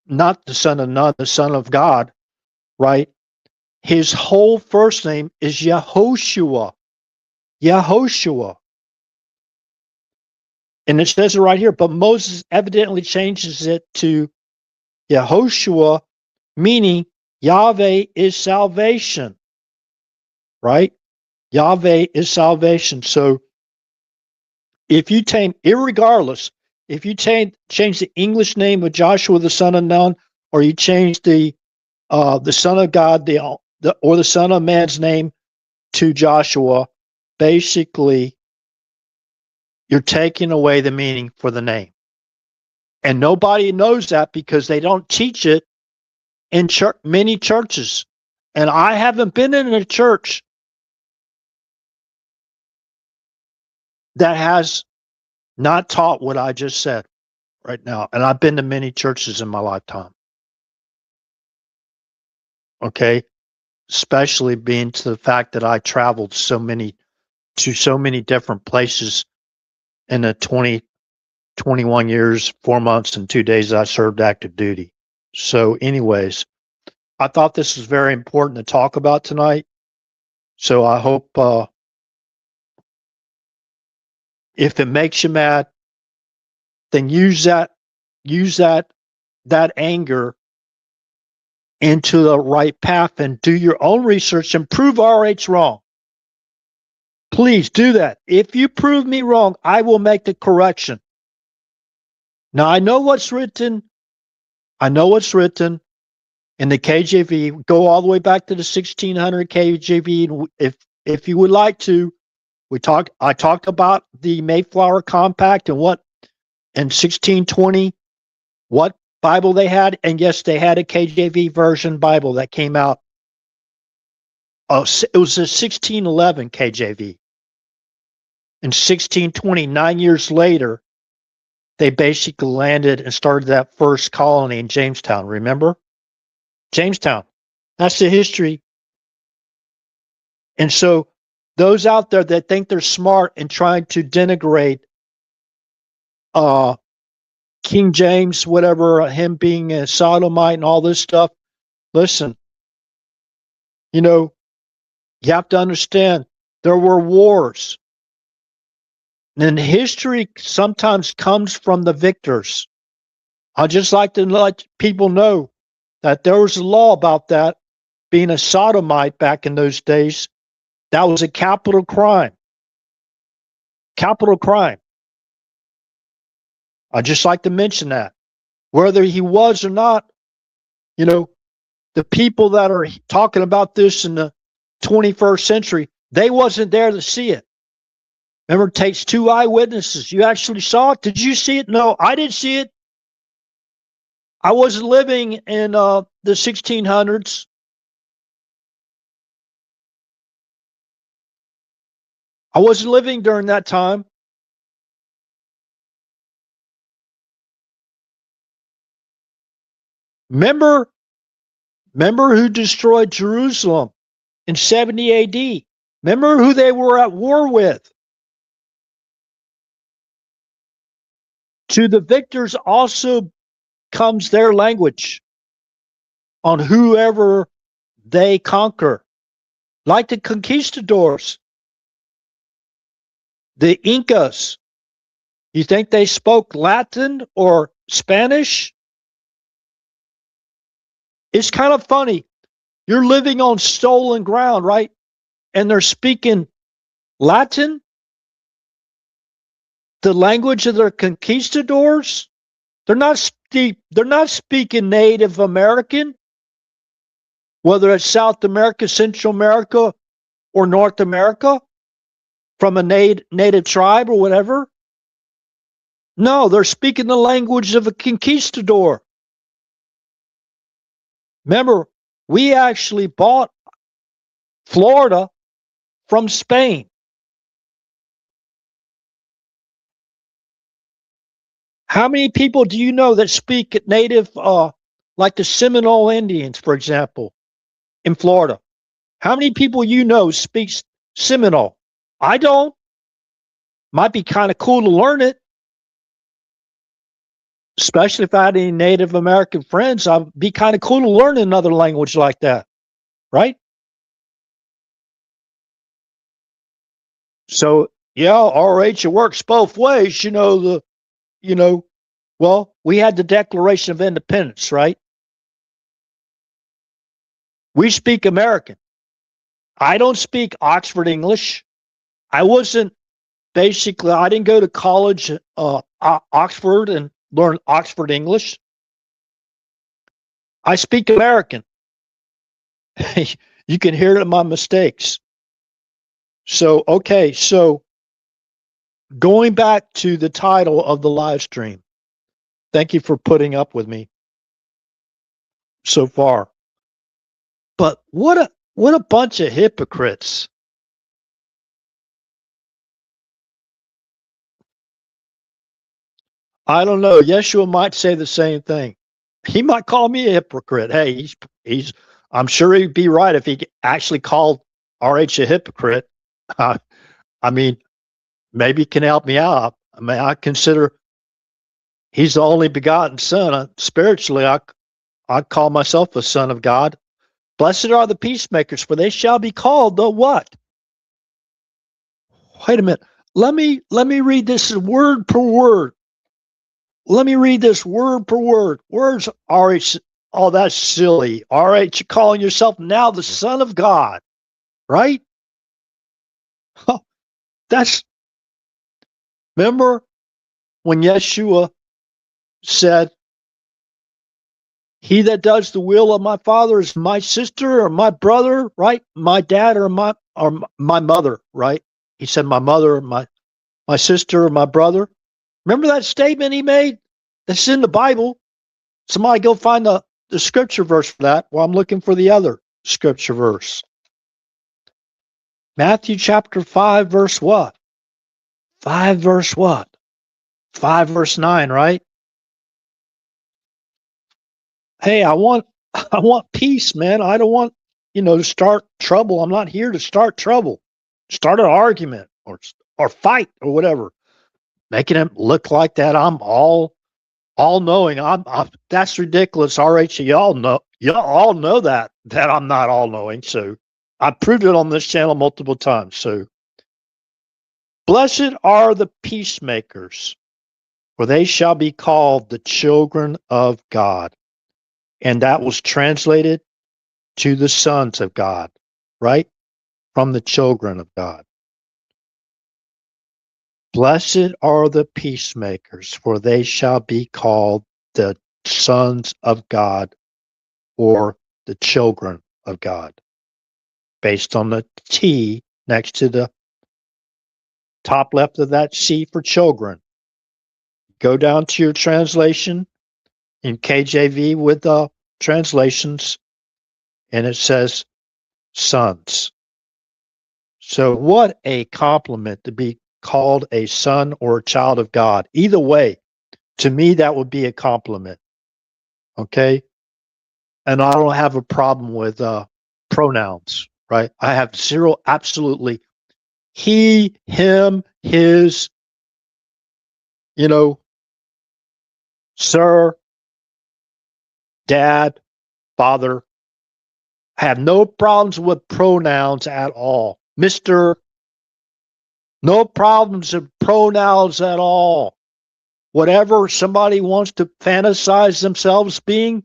not the son of Nun, the son of God, right? His whole first name is Yehoshua. Yehoshua. And it says it right here, but Moses evidently changes it to Yehoshua, meaning Yahweh is salvation, right? Yahweh is salvation. So if you irregardless, if you change the English name of Joshua the son of Nun, or you change the son of God, or the son of man's name to Joshua, basically you're taking away the meaning for the name. And nobody knows that because they don't teach it in many churches. And I haven't been in a church that has not taught what I just said right now. And I've been to many churches in my lifetime. Okay. Especially being to the fact that I traveled to so many different places in the 21 years, 4 months, and 2 days I served active duty. So anyways, I thought this was very important to talk about tonight. So I hope, if it makes you mad, then use that anger into the right path and do your own research and prove RH wrong. Please do that. If you prove me wrong, I will make the correction. Now I know what's written. I know what's written in the KJV. Go all the way back to the 1600 KJV. If you would like to, I talked about the Mayflower Compact and what in 1620, what Bible they had, and yes, they had a KJV version Bible that came out. Oh, it was a 1611 KJV. In 1620, 9 years later, they basically landed and started that first colony in Jamestown. Remember? Jamestown. That's the history. And so those out there that think they're smart and trying to denigrate King James, whatever, him being a sodomite and all this stuff, listen, you have to understand there were wars. And history sometimes comes from the victors. I just like to let people know that there was a law about that. Being a sodomite back in those days, that was a capital crime. Capital crime. I just like to mention that. Whether he was or not, the people that are talking about this in the 21st century. They wasn't there to see it. Remember, it takes two eyewitnesses. You actually saw it? Did you see it? No, I didn't see it. I wasn't living in the 1600s. I wasn't living during that time. Remember who destroyed Jerusalem in 70 AD? Remember who they were at war with? To the victors also comes their language on whoever they conquer. Like the conquistadors, the Incas. You think they spoke Latin or Spanish? It's kind of funny. You're living on stolen ground, right? And they're speaking Latin, the language of their conquistadors. They're not speaking Native American, whether it's South America, Central America, or North America, from a native tribe or whatever. No, they're speaking the language of a conquistador. Remember, we actually bought Florida from Spain. How many people do you know that speak native, like the Seminole Indians, for example, in Florida? How many people you know speaks Seminole? I don't. Might be kind of cool to learn it, especially if I had any Native American friends. I'd be kind of cool to learn another language like that, right? So yeah, RH, it works both ways. Well, we had the Declaration of Independence, right? We speak American. I don't speak Oxford English. I didn't go to college, Oxford, and learn Oxford English. I speak American. You can hear it in my mistakes. So, okay, so going back to the title of the live stream, thank you for putting up with me so far. But what a bunch of hypocrites. I don't know. Yeshua might say the same thing. He might call me a hypocrite. Hey, he's I'm sure he'd be right if he actually called RH a hypocrite. I mean, maybe he can help me out. I mean, I consider he's the only begotten son. Spiritually, I call myself a son of God. Blessed are the peacemakers, for they shall be called the what? Wait a minute. Let me read this word per word. Let me read this word per word. Words RH. Oh, that's silly. RH, you're calling yourself now the Son of God, right? Oh, remember when Yeshua said, he that does the will of my Father is my sister or my brother, right? My dad or my mother, right? He said my mother or my sister or my brother. Remember that statement he made? That's in the Bible. Somebody go find the scripture verse for that while I'm looking for the other scripture verse. Matthew chapter 5, verse what? 5 verse what? 5 verse 9, right? Hey, I want peace, man. I don't want, to start trouble. I'm not here to start trouble. Start an argument or fight or whatever. Making it look like that I'm all knowing. That's ridiculous. RH, y'all all know that I'm not all knowing. So I proved it on this channel multiple times. So blessed are the peacemakers, for they shall be called the children of God. And that was translated to the sons of God, right? From the children of God. Blessed are the peacemakers, for they shall be called the sons of God, or the children of God. based on the T next to the top left of that C for children. Go down to your translation in KJV with the translations, and it says sons. So what a compliment to be called a son or a child of God. Either way, to me, that would be a compliment. Okay? And I don't have a problem with pronouns, right? I have zero, absolutely. He, him, his, sir, dad, father. I have no problems with pronouns at all. Mr. No problems with pronouns at all. Whatever somebody wants to fantasize themselves being,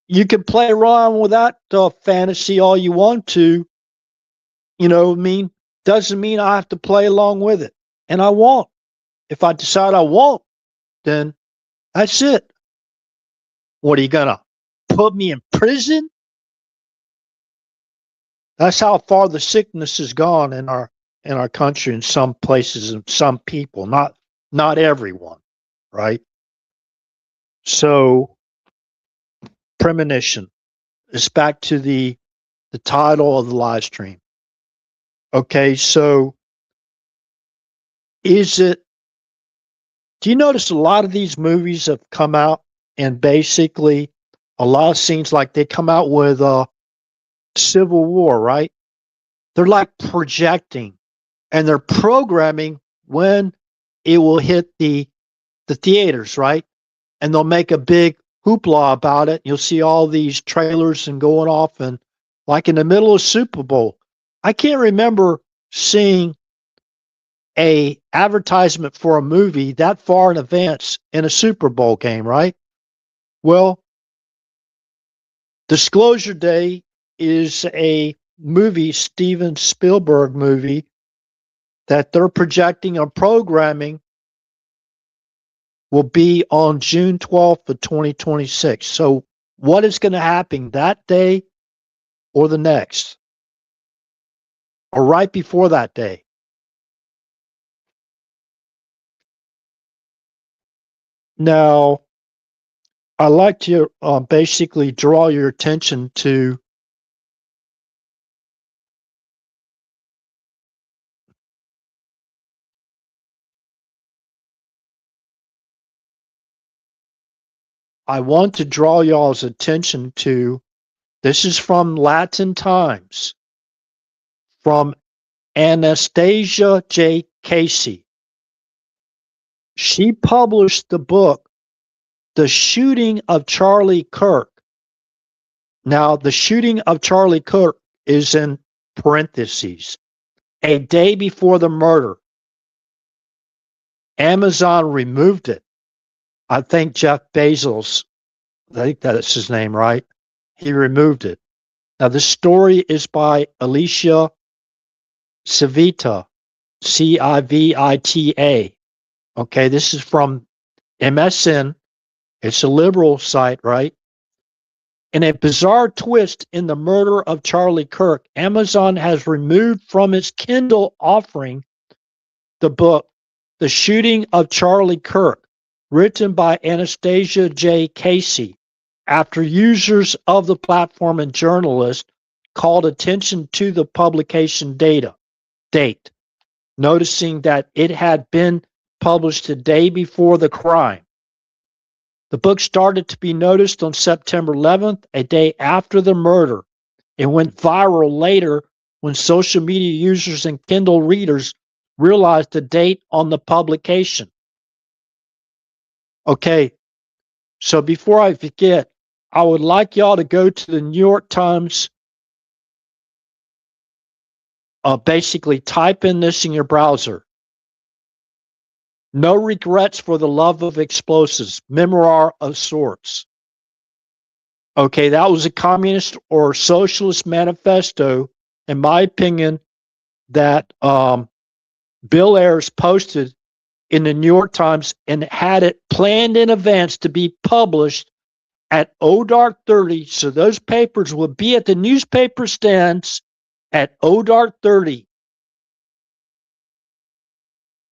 you can play around with that fantasy all you want to. Doesn't mean I have to play along with it. And I won't. If I decide I won't, then that's it. What are you going to put me in prison? That's how far the sickness has gone in our country, in some places, and some people, not everyone, right? So, Premonition. It's back to the title of the live stream. Okay, so do you notice a lot of these movies have come out and basically a lot of scenes like they come out with Civil War, right? They're like projecting and they're programming when it will hit the theaters, right? And they'll make a big hoopla about it. You'll see all these trailers and going off, and like in the middle of Super Bowl, I can't remember seeing a advertisement for a movie that far in advance in a Super Bowl game, right? Well, Disclosure Day is a movie, Steven Spielberg movie, that they're projecting on programming will be on June 12th of 2026. So what is going to happen that day or the next? Or right before that day? Now, I like to basically draw your attention to y'all's attention to, this is from Latin Times, from Anastasia J. Casey. She published the book, The Shooting of Charlie Kirk. Now, the shooting of Charlie Kirk is in parentheses. A day before the murder, Amazon removed it. I think Jeff Bezos, I think that's his name, right? He removed it. Now, the story is by Alicia Civita, Civita. Okay, this is from MSN. It's a liberal site, right? In a bizarre twist in the murder of Charlie Kirk, Amazon has removed from its Kindle offering the book, The Shooting of Charlie Kirk, written by Anastasia J. Casey, after users of the platform and journalists called attention to the publication date, noticing that it had been published the day before the crime. The book started to be noticed on September 11th, a day after the murder. It went viral later when social media users and Kindle readers realized the date on the publication. Okay, so before I forget, I would like y'all to go to the New York Times. Basically, type in this in your browser. No regrets for the love of explosives, memoir of sorts. Okay, that was a communist or socialist manifesto, in my opinion, that Bill Ayers posted in the New York Times and had it planned in advance to be published at 0:30, so those papers would be at the newspaper stands at ODART 30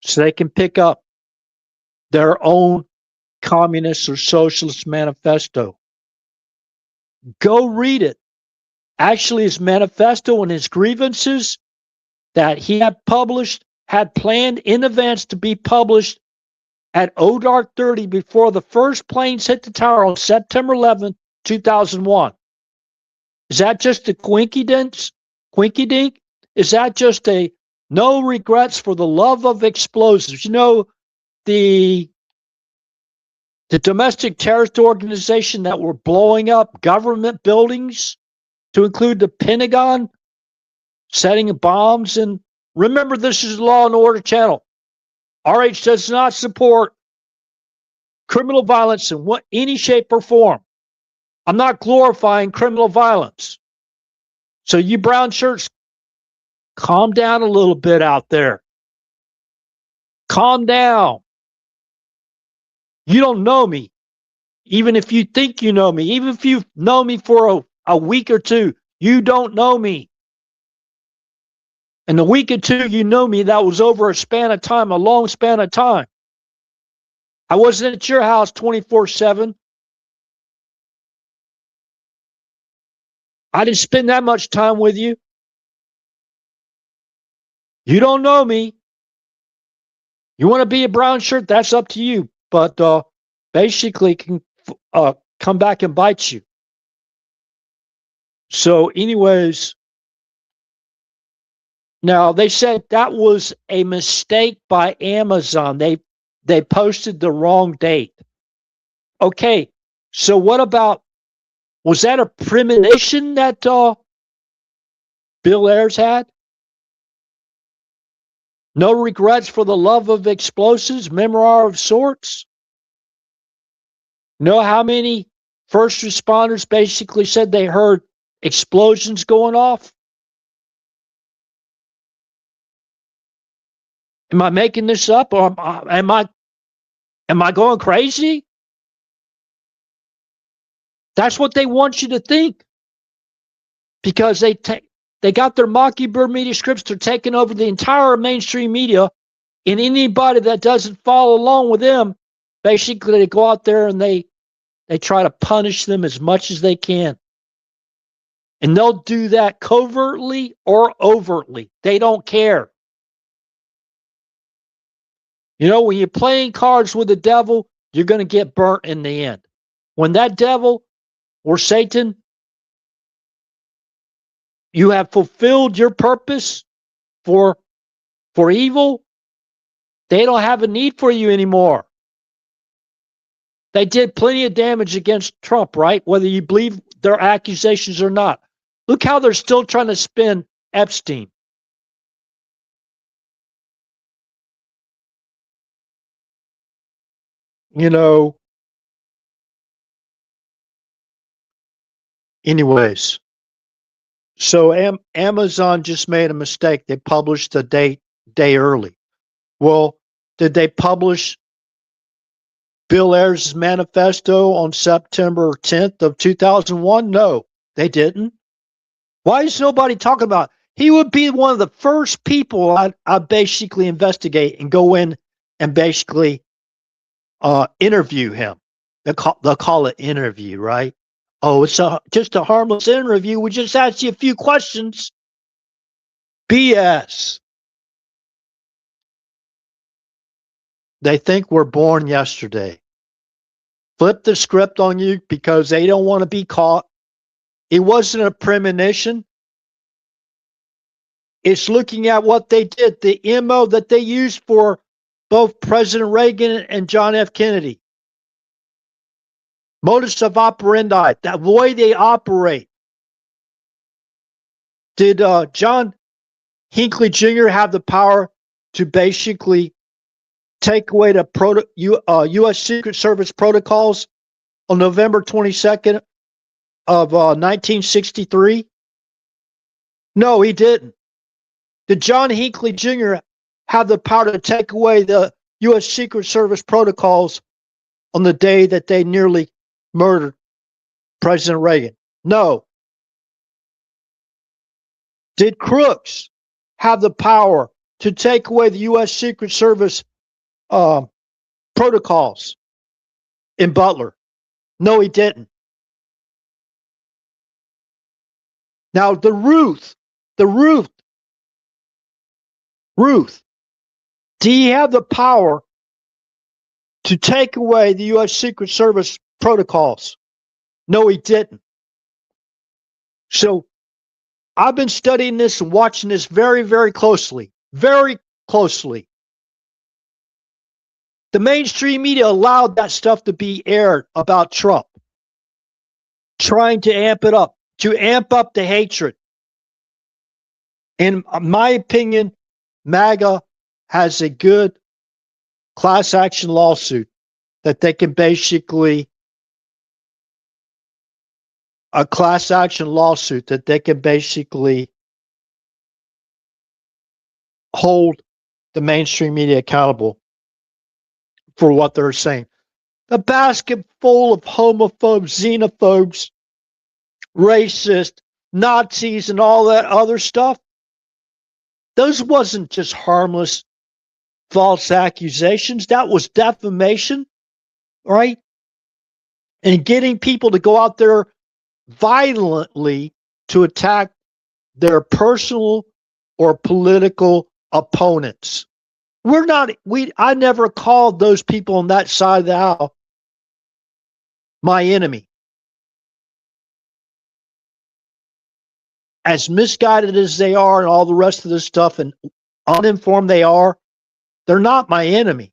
so they can pick up their own communist or socialist manifesto. Go read it. Actually, his manifesto and his grievances that he had published, had planned in advance to be published at ODART 30 before the first planes hit the tower on September 11th, 2001. Is that just a coincidence? Quinkydink? Is that just a no regrets for the love of explosives? You know, the domestic terrorist organization that were blowing up government buildings, to include the Pentagon, setting bombs. And remember, this is Law and Order channel. RH does not support criminal violence in any shape or form. I'm not glorifying criminal violence. So you brown shirts, calm down a little bit out there. Calm down. You don't know me. Even if you think you know me, even if you've known me for a week or two, you don't know me. And the week or two you know me, that was over a span of time, a long span of time. I wasn't at your house 24/7. I didn't spend that much time with you. You don't know me. You want to be a brown shirt, that's up to you. But basically can come back and bite you. So anyways, now they said that was a mistake by Amazon. They posted the wrong date. Okay, so what about, was that a premonition that Bill Ayers had? No regrets for the love of explosives, memoir of sorts? Know how many first responders basically said they heard explosions going off? Am I making this up, or am I going crazy? That's what they want you to think, because they got their Mockingbird media scripts. They're taking over the entire mainstream media, and anybody that doesn't follow along with them, basically they go out there and they try to punish them as much as they can. And they'll do that covertly or overtly. They don't care. You know, when you're playing cards with the devil, you're going to get burnt in the end. When that devil or Satan, you have fulfilled your purpose for evil, they don't have a need for you anymore. They did plenty of damage against Trump, right? Whether you believe their accusations or not. Look how they're still trying to spin Epstein. You know, anyways. So Amazon just made a mistake. They published the day early. Well, did they publish Bill Ayers' manifesto on September 10th of 2001? No, they didn't. Why is nobody talking about it? He would be one of the first people I basically investigate and go in and basically interview him. They'll call it interview, right? Oh, it's just a harmless interview. We just asked you a few questions. BS. They think we're born yesterday. Flip the script on you because they don't want to be caught. It wasn't a premonition. It's looking at what they did, the MO that they used for both President Reagan and John F. Kennedy. Modus of operandi, that way they operate. Did John Hinckley Jr. have the power to basically take away the U.S. Secret Service protocols on November 22nd of 1963? No, he didn't. Did John Hinckley Jr. have the power to take away the U.S. Secret Service protocols on the day that they nearly murdered President Reagan? No. Did crooks have the power to take away the U.S. Secret Service protocols in Butler? No, he didn't. Now, Ruth, do he have the power to take away the U.S. Secret Service protocols? No, he didn't. So I've been studying this and watching this very, very closely. Very closely. The mainstream media allowed that stuff to be aired about Trump, trying to amp it up, to amp up the hatred. In my opinion, MAGA has a good class action lawsuit that they can basically hold the mainstream media accountable for what they're saying. The basket full of homophobes, xenophobes, racists, Nazis, and all that other stuff, those wasn't just harmless false accusations. That was defamation, right? And getting people to go out there violently to attack their personal or political opponents. I never called those people on that side of the aisle my enemy. As misguided as they are and all the rest of this stuff and uninformed they are, they're not my enemy.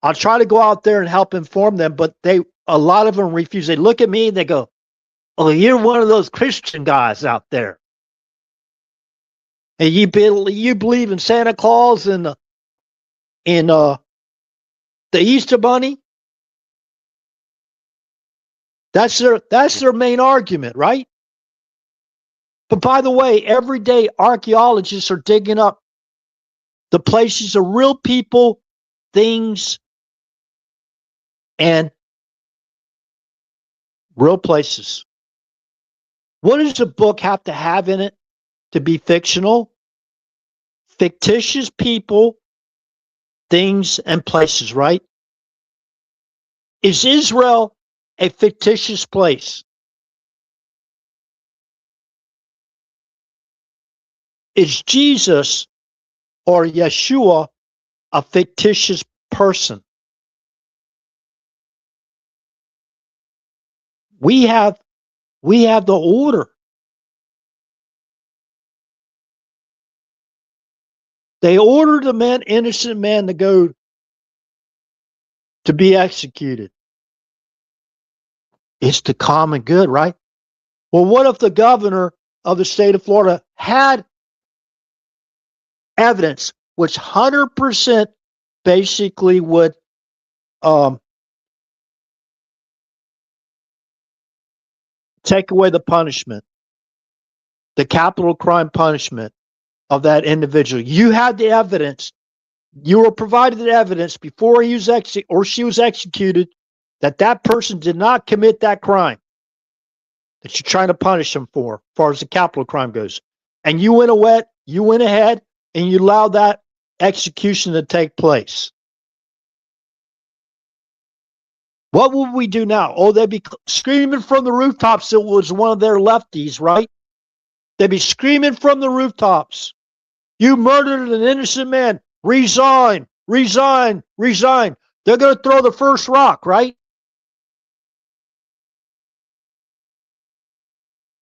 I'll try to go out there and help inform them, but a lot of them refuse. They look at me and they go, "Oh, you're one of those Christian guys out there. And you believe in Santa Claus and the Easter Bunny?" That's their main argument, right? But by the way, every day archaeologists are digging up the places of real people, things, and real places. What does a book have to have in it to be fictional? Fictitious people, things, and places, right? Is Israel a fictitious place? Is Jesus or Yeshua a fictitious person? We have the order. They ordered the innocent man to go to be executed. It's the common good, right? Well, what if the governor of the state of Florida had evidence which 100% basically would take away the punishment, the capital crime punishment of that individual? You had the evidence. You were provided the evidence before he was she was executed that person did not commit that crime that you're trying to punish them for, as far as the capital crime goes. And you went ahead and you allowed that execution to take place. What would we do now? Oh, they'd be screaming from the rooftops it was one of their lefties, right? They'd be screaming from the rooftops, "You murdered an innocent man. Resign, resign, resign." They're going to throw the first rock, right?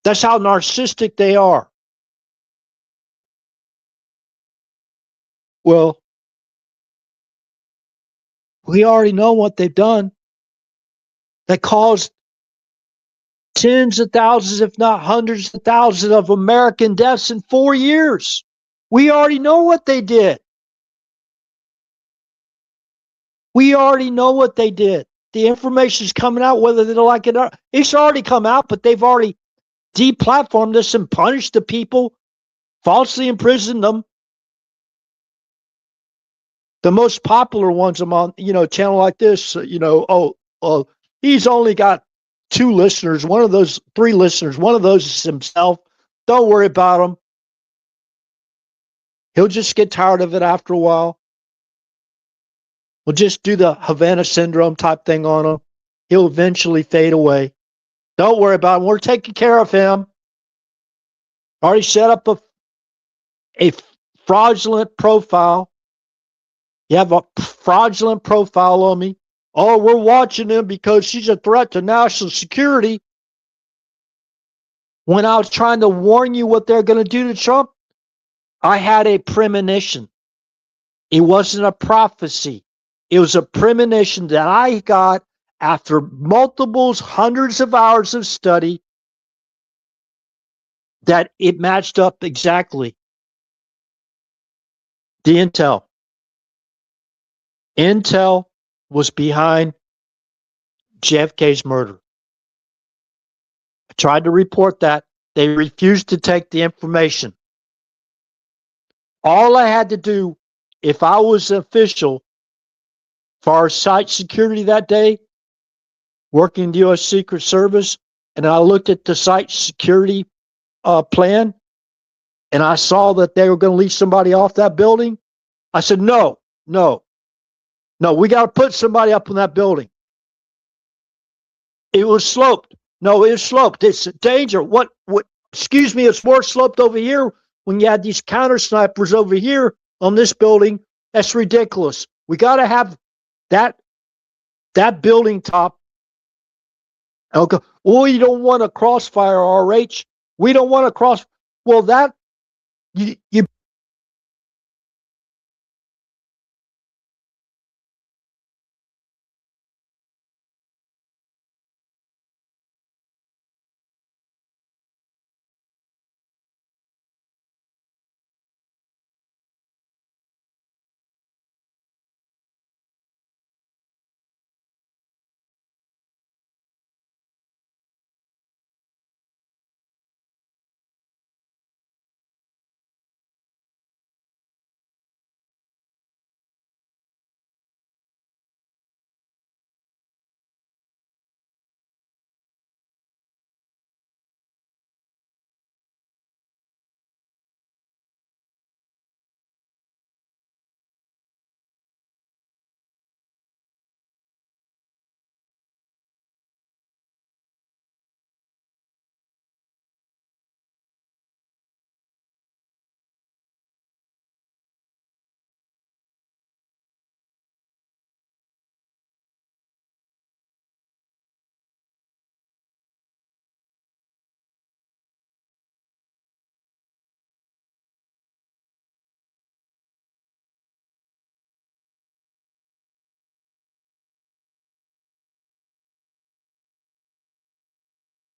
That's how narcissistic they are. Well, we already know what they've done. They caused tens of thousands, if not hundreds of thousands of American deaths in 4 years. We already know what they did. We already know what they did. The information is coming out, whether they like it or not. It's already come out, but they've already deplatformed us and punished the people, falsely imprisoned them. The most popular ones I'm on, a channel like this, he's only got 2 listeners, 3 listeners. One of those is himself. Don't worry about him. He'll just get tired of it after a while. We'll just do the Havana syndrome type thing on him. He'll eventually fade away. Don't worry about him. We're taking care of him. Already set up a fraudulent profile. You have a fraudulent profile on me. Oh, we're watching him because she's a threat to national security. When I was trying to warn you what they're going to do to Trump, I had a premonition. It wasn't a prophecy. It was a premonition that I got after multiples, hundreds of hours of study, that it matched up exactly. The intel. Intel was behind JFK's murder. I tried to report that. They refused to take the information. All I had to do, if I was an official for our site security that day, working in the U.S. Secret Service, and I looked at the site security plan, and I saw that they were going to leave somebody off that building, I said, no, we got to put somebody up in that building. It was sloped. No, it's sloped. It's a danger. What, excuse me, it's more sloped over here when you had these counter snipers over here on this building. That's ridiculous. We got to have that building top. Okay. Well, you don't want a crossfire, RH. We don't want a cross. Well, that you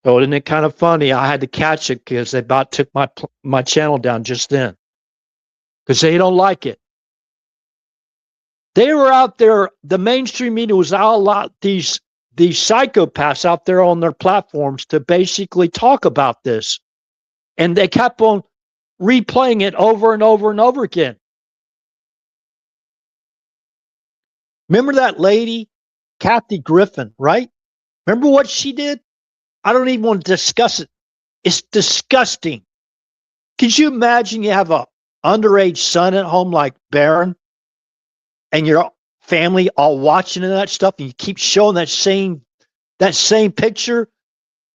Oh, isn't it kind of funny? I had to catch it because they about took my channel down just then because they don't like it. They were out there. The mainstream media was out a lot. These psychopaths out there on their platforms to basically talk about this, and they kept on replaying it over and over and over again. Remember that lady, Kathy Griffin, right? Remember what she did? I don't even want to discuss it. It's disgusting. Could you imagine you have a underage son at home like Barron and your family all watching that stuff and you keep showing that same picture?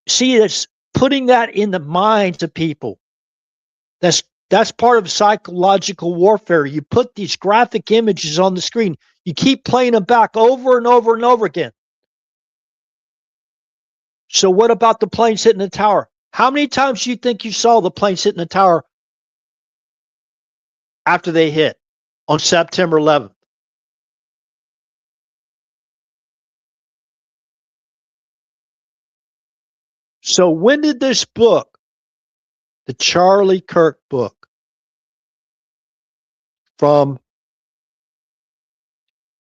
See, it's putting that in the minds of people. That's part of psychological warfare. You put these graphic images on the screen. You keep playing them back over and over and over again. So what about the planes hitting the tower? How many times do you think you saw the planes hitting the tower after they hit on September 11th? So when did this book, the Charlie Kirk book from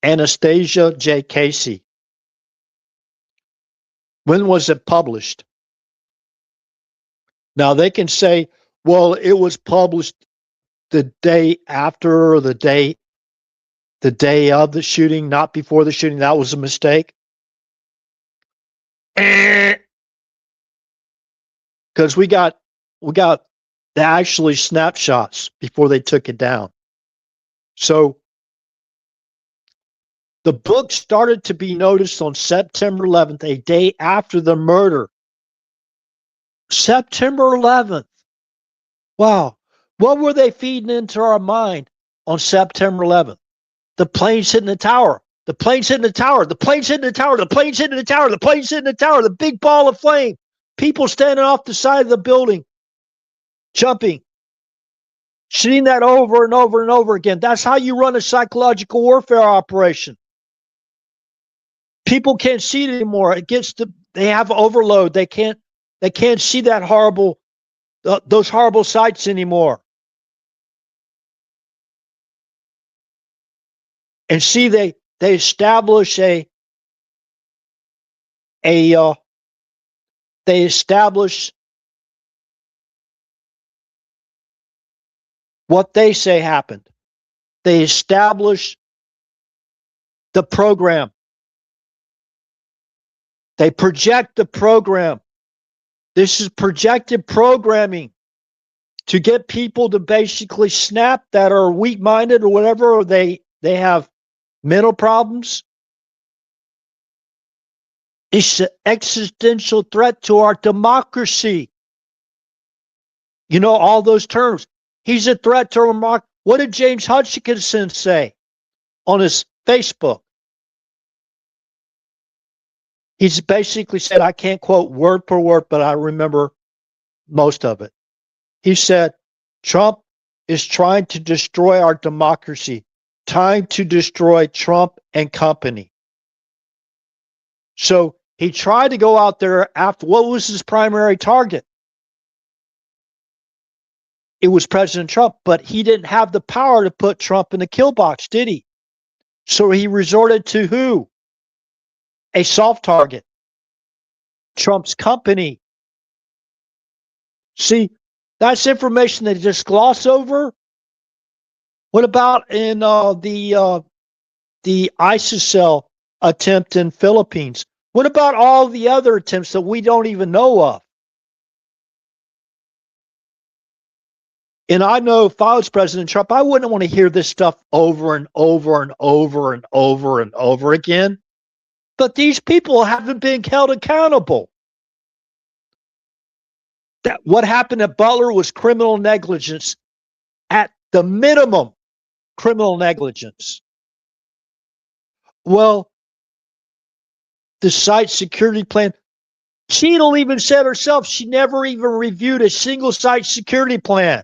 Anastasia J. Casey, when was it published? Now they can say, well, it was published the day after or the day of the shooting, not before the shooting. That was a mistake. Because we got They're actually snapshots before they took it down. So the book started to be noticed on September 11th, a day after the murder. September 11th. Wow. What were they feeding into our mind on September 11th? The planes hitting the tower. The planes hitting the tower. The planes hitting the tower. The planes hitting the tower. The planes hitting the tower. The big ball of flame. People standing off the side of the building, jumping. Seeing that over and over and over again. That's how you run a psychological warfare operation. People can't see it anymore. They have overload. They can't see that horrible, those horrible sights anymore. And see, they establish they establish what they say happened. They establish the program. They project the program. This is projected programming to get people to basically snap that are weak-minded or whatever, or they have mental problems. It's an existential threat to our democracy. You know, all those terms. He's a threat to our democracy. What did James Hutchinson say on his Facebook? He's basically said, I can't quote word for word, but I remember most of it. He said, Trump is trying to destroy our democracy, trying to destroy Trump and company. So he tried to go out there after, what was his primary target? It was President Trump, but he didn't have the power to put Trump in the kill box, did he? So he resorted to who? A soft target. Trump's company. See, that's information they just gloss over. What about in the ISIS cell attempt in Philippines? What about all the other attempts that we don't even know of? And I know if I was President Trump, I wouldn't want to hear this stuff over and over and over and over and over again. But these people haven't been held accountable. That what happened at Butler was criminal negligence, at the minimum, criminal negligence. Well, the site security plan, Cheadle even said herself she never even reviewed a single site security plan.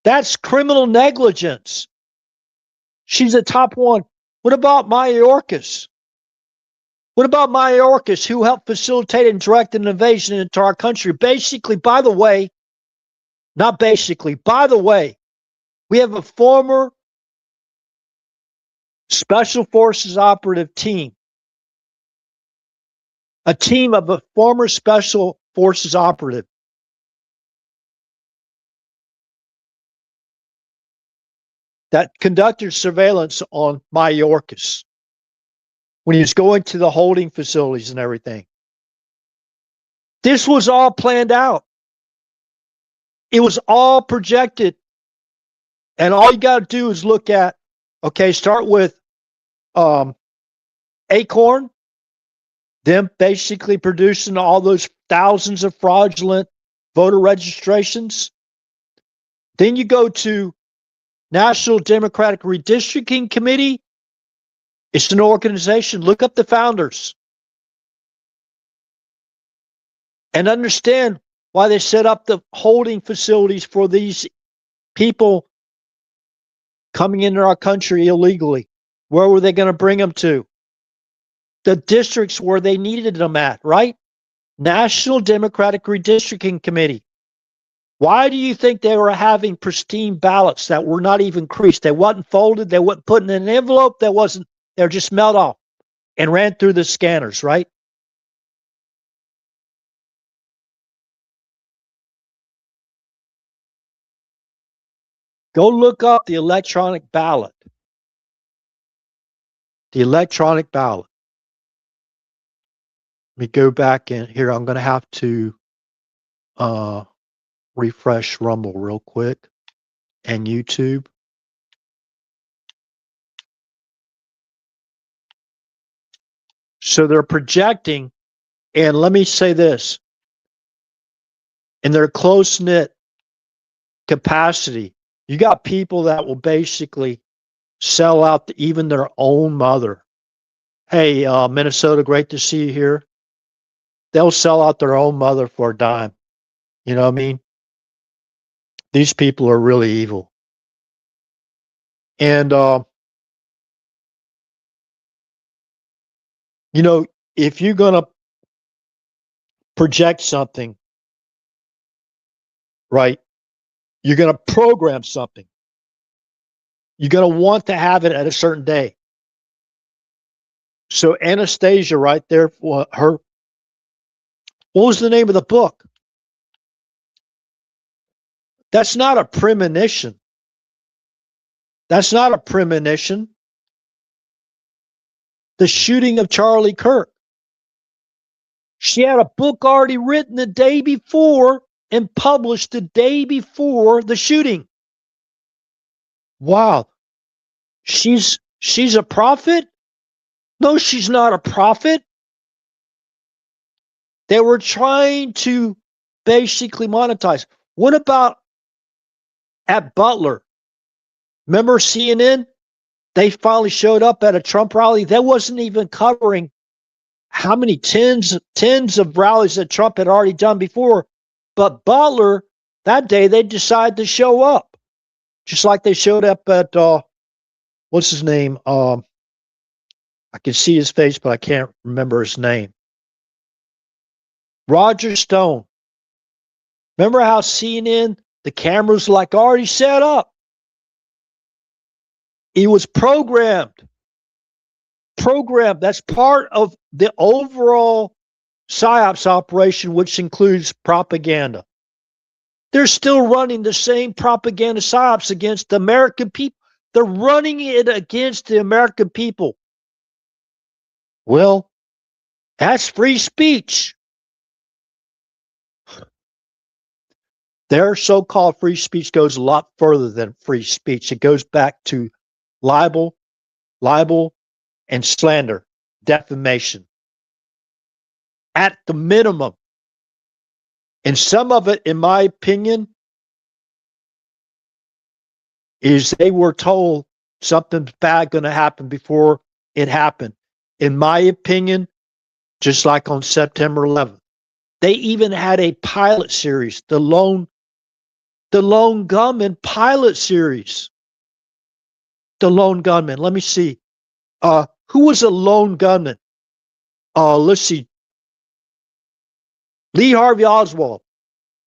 That's criminal negligence. She's a top one. What about Mayorkas? What about Mayorkas, who helped facilitate and direct an invasion into our country? Basically, by the way, not basically, by the way, we have a former Special Forces operative team, a team of a former Special Forces operative that conducted surveillance on Mayorkas when he was going to the holding facilities and everything. This was all planned out. It was all projected. And all you got to do is look at, okay, start with Acorn, them basically producing all those thousands of fraudulent voter registrations. Then you go to National Democratic Redistricting Committee. It's an organization. Look up the founders and understand why they set up the holding facilities for these people coming into our country illegally. Where were they going to bring them to? The districts where they needed them at, right? National Democratic Redistricting Committee. Why do you think they were having pristine ballots that were not even creased? They wasn't folded. They wasn't put in an envelope. They were just mailed off and ran through the scanners, right? Go look up the electronic ballot. The electronic ballot. Let me go back in here. I'm going to have to uh, refresh Rumble real quick and YouTube. So they're projecting, and let me say this, in their close-knit capacity, you got people that will basically sell out even their own mother. Hey, Minnesota, great to see you here. They'll sell out their own mother for a dime. You know what I mean? These people are really evil. And, you know, if you're going to project something, right, you're going to program something. You're going to want to have it at a certain day. So Anastasia, right there, what was the name of the book? That's not a premonition. That's not a premonition. The shooting of Charlie Kirk. She had a book already written the day before and published the day before the shooting. Wow. She's a prophet? No, she's not a prophet. They were trying to basically monetize. What about at Butler? Remember CNN? They finally showed up at a Trump rally. That wasn't even covering how many tens of rallies that Trump had already done before. But Butler, that day, they decided to show up. Just like they showed up at, what's his name? I can see his face, but I can't remember his name. Roger Stone. Remember how CNN, the cameras like already set up? He was programmed. That's part of the overall PSYOPs operation, which includes propaganda. They're still running the same propaganda PSYOPs against the American people. They're running it against the American people. Well, that's free speech. Their so-called free speech goes a lot further than free speech. It goes back to libel, and slander, defamation. At the minimum. And some of it, in my opinion, is they were told something's bad going to happen before it happened. In my opinion, just like on September 11th, they even had a pilot series, the Lone Gunman pilot series. The Lone Gunman. Let me see. Who was a lone gunman? Let's see. Lee Harvey Oswald,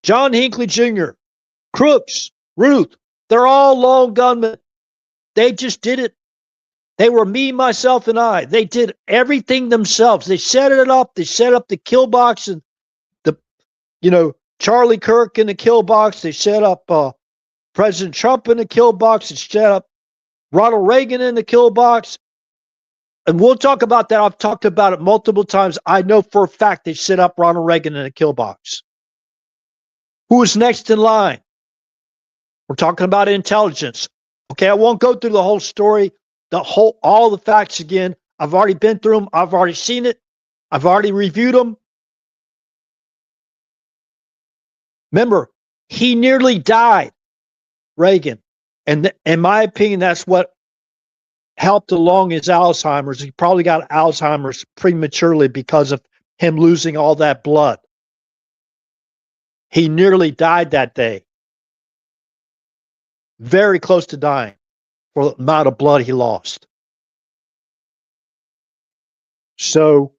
John Hinckley Jr., Crooks, Ruth. They're all lone gunmen. They just did it. They were me, myself, and I. They did everything themselves. They set it up. They set up the kill box and Charlie Kirk in the kill box. They set up President Trump in the kill box. They set up Ronald Reagan in the kill box. And we'll talk about that. I've talked about it multiple times. I know for a fact they set up Ronald Reagan in a kill box. Who is next in line? We're talking about intelligence. Okay, I won't go through the whole story, all the facts again. I've already been through them. I've already seen it. I've already reviewed them. Remember, he nearly died, Reagan. And in my opinion, that's what helped along his Alzheimer's. He probably got Alzheimer's prematurely because of him losing all that blood. He nearly died that day. Very close to dying for the amount of blood he lost. So,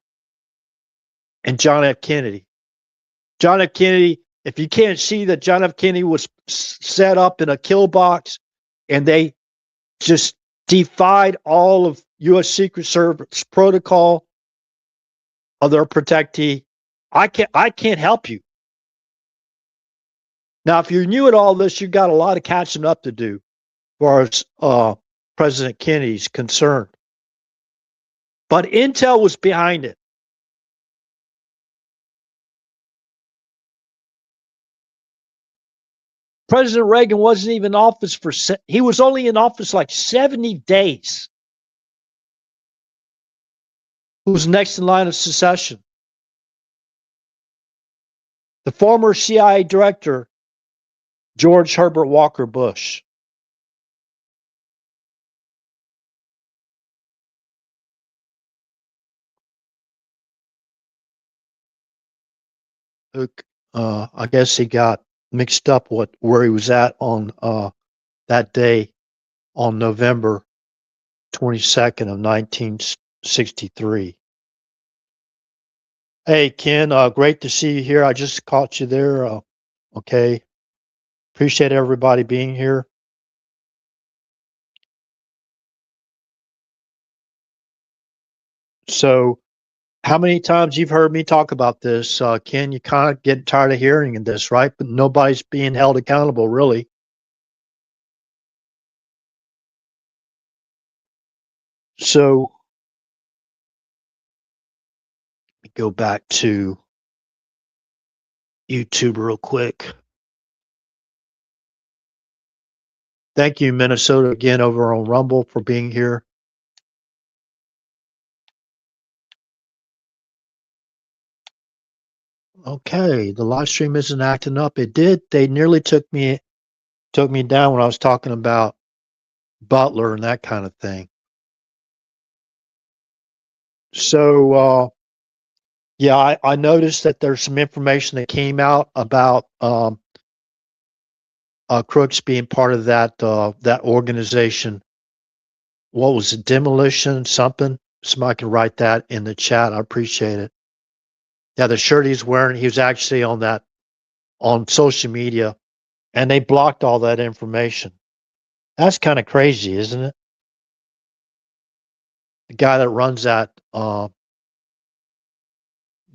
and John F. Kennedy. John F. Kennedy, if you can't see that John F. Kennedy was set up in a kill box and they just defied all of U.S. Secret Service protocol of their protectee, I can't help you. Now, if you're new at all this, you've got a lot of catching up to do as far as President Kennedy's concerned. But Intel was behind it. President Reagan wasn't even in office he was only in office like 70 days. Who was next in line of succession? The former CIA director, George Herbert Walker Bush. I guess he got mixed up where he was at on that day on November 22nd of 1963. Hey, Ken, great to see you here. I just caught you there. Okay. Appreciate everybody being here. So, how many times you've heard me talk about this, Ken? You kind of get tired of hearing this, right? But nobody's being held accountable, really. So, let me go back to YouTube real quick. Thank you, Minnesota, again over on Rumble for being here. Okay, the live stream isn't acting up. It did. They nearly took me down when I was talking about Butler and that kind of thing. So, yeah, I noticed that there's some information that came out about Crooks being part of that organization. What was it? Demolition something? Somebody can write that in the chat. I appreciate it. Yeah, the shirt he's wearing, he was actually on social media, and they blocked all that information. That's kind of crazy, isn't it? The guy that runs that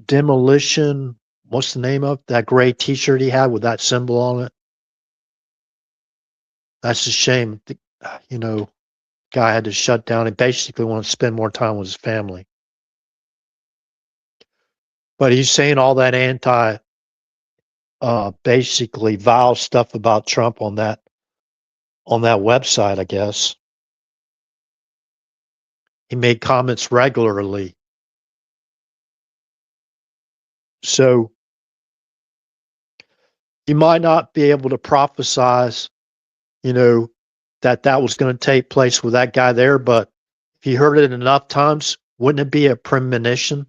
Demolition, what's the name of that gray T-shirt he had with that symbol on it? That's a shame. Guy had to shut down. He basically wanted to spend more time with his family. But he's saying all that basically vile stuff about Trump on that website, I guess. He made comments regularly. So you might not be able to prophesize, that was going to take place with that guy there, but if you heard it enough times, wouldn't it be a premonition?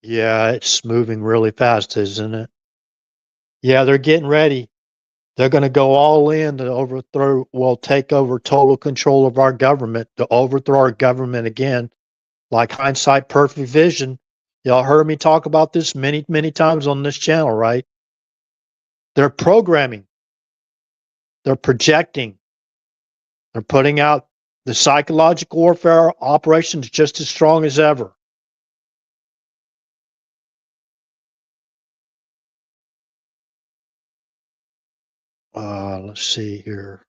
Yeah, it's moving really fast, isn't it? Yeah, they're getting ready. They're going to go all in to take over total control of our government, to overthrow our government again, like hindsight, perfect vision. Y'all heard me talk about this many, many times on this channel, right? They're programming. They're projecting. They're putting out the psychological warfare operations just as strong as ever. Let's see here.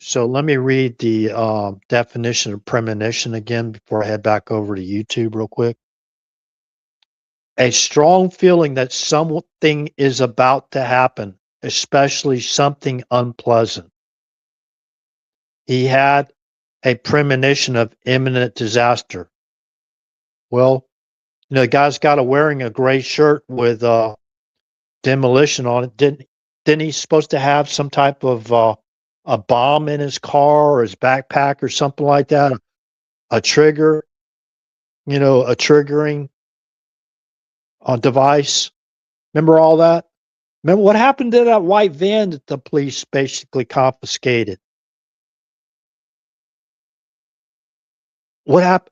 So let me read the definition of premonition again before I head back over to YouTube real quick. A strong feeling that something is about to happen, especially something unpleasant. He had a premonition of imminent disaster. Well, the guy's got wearing a gray shirt with demolition on it. Didn't he supposed to have some type of a bomb in his car or his backpack or something like that? A trigger, a triggering device. Remember all that? Remember what happened to that white van that the police basically confiscated? What happened?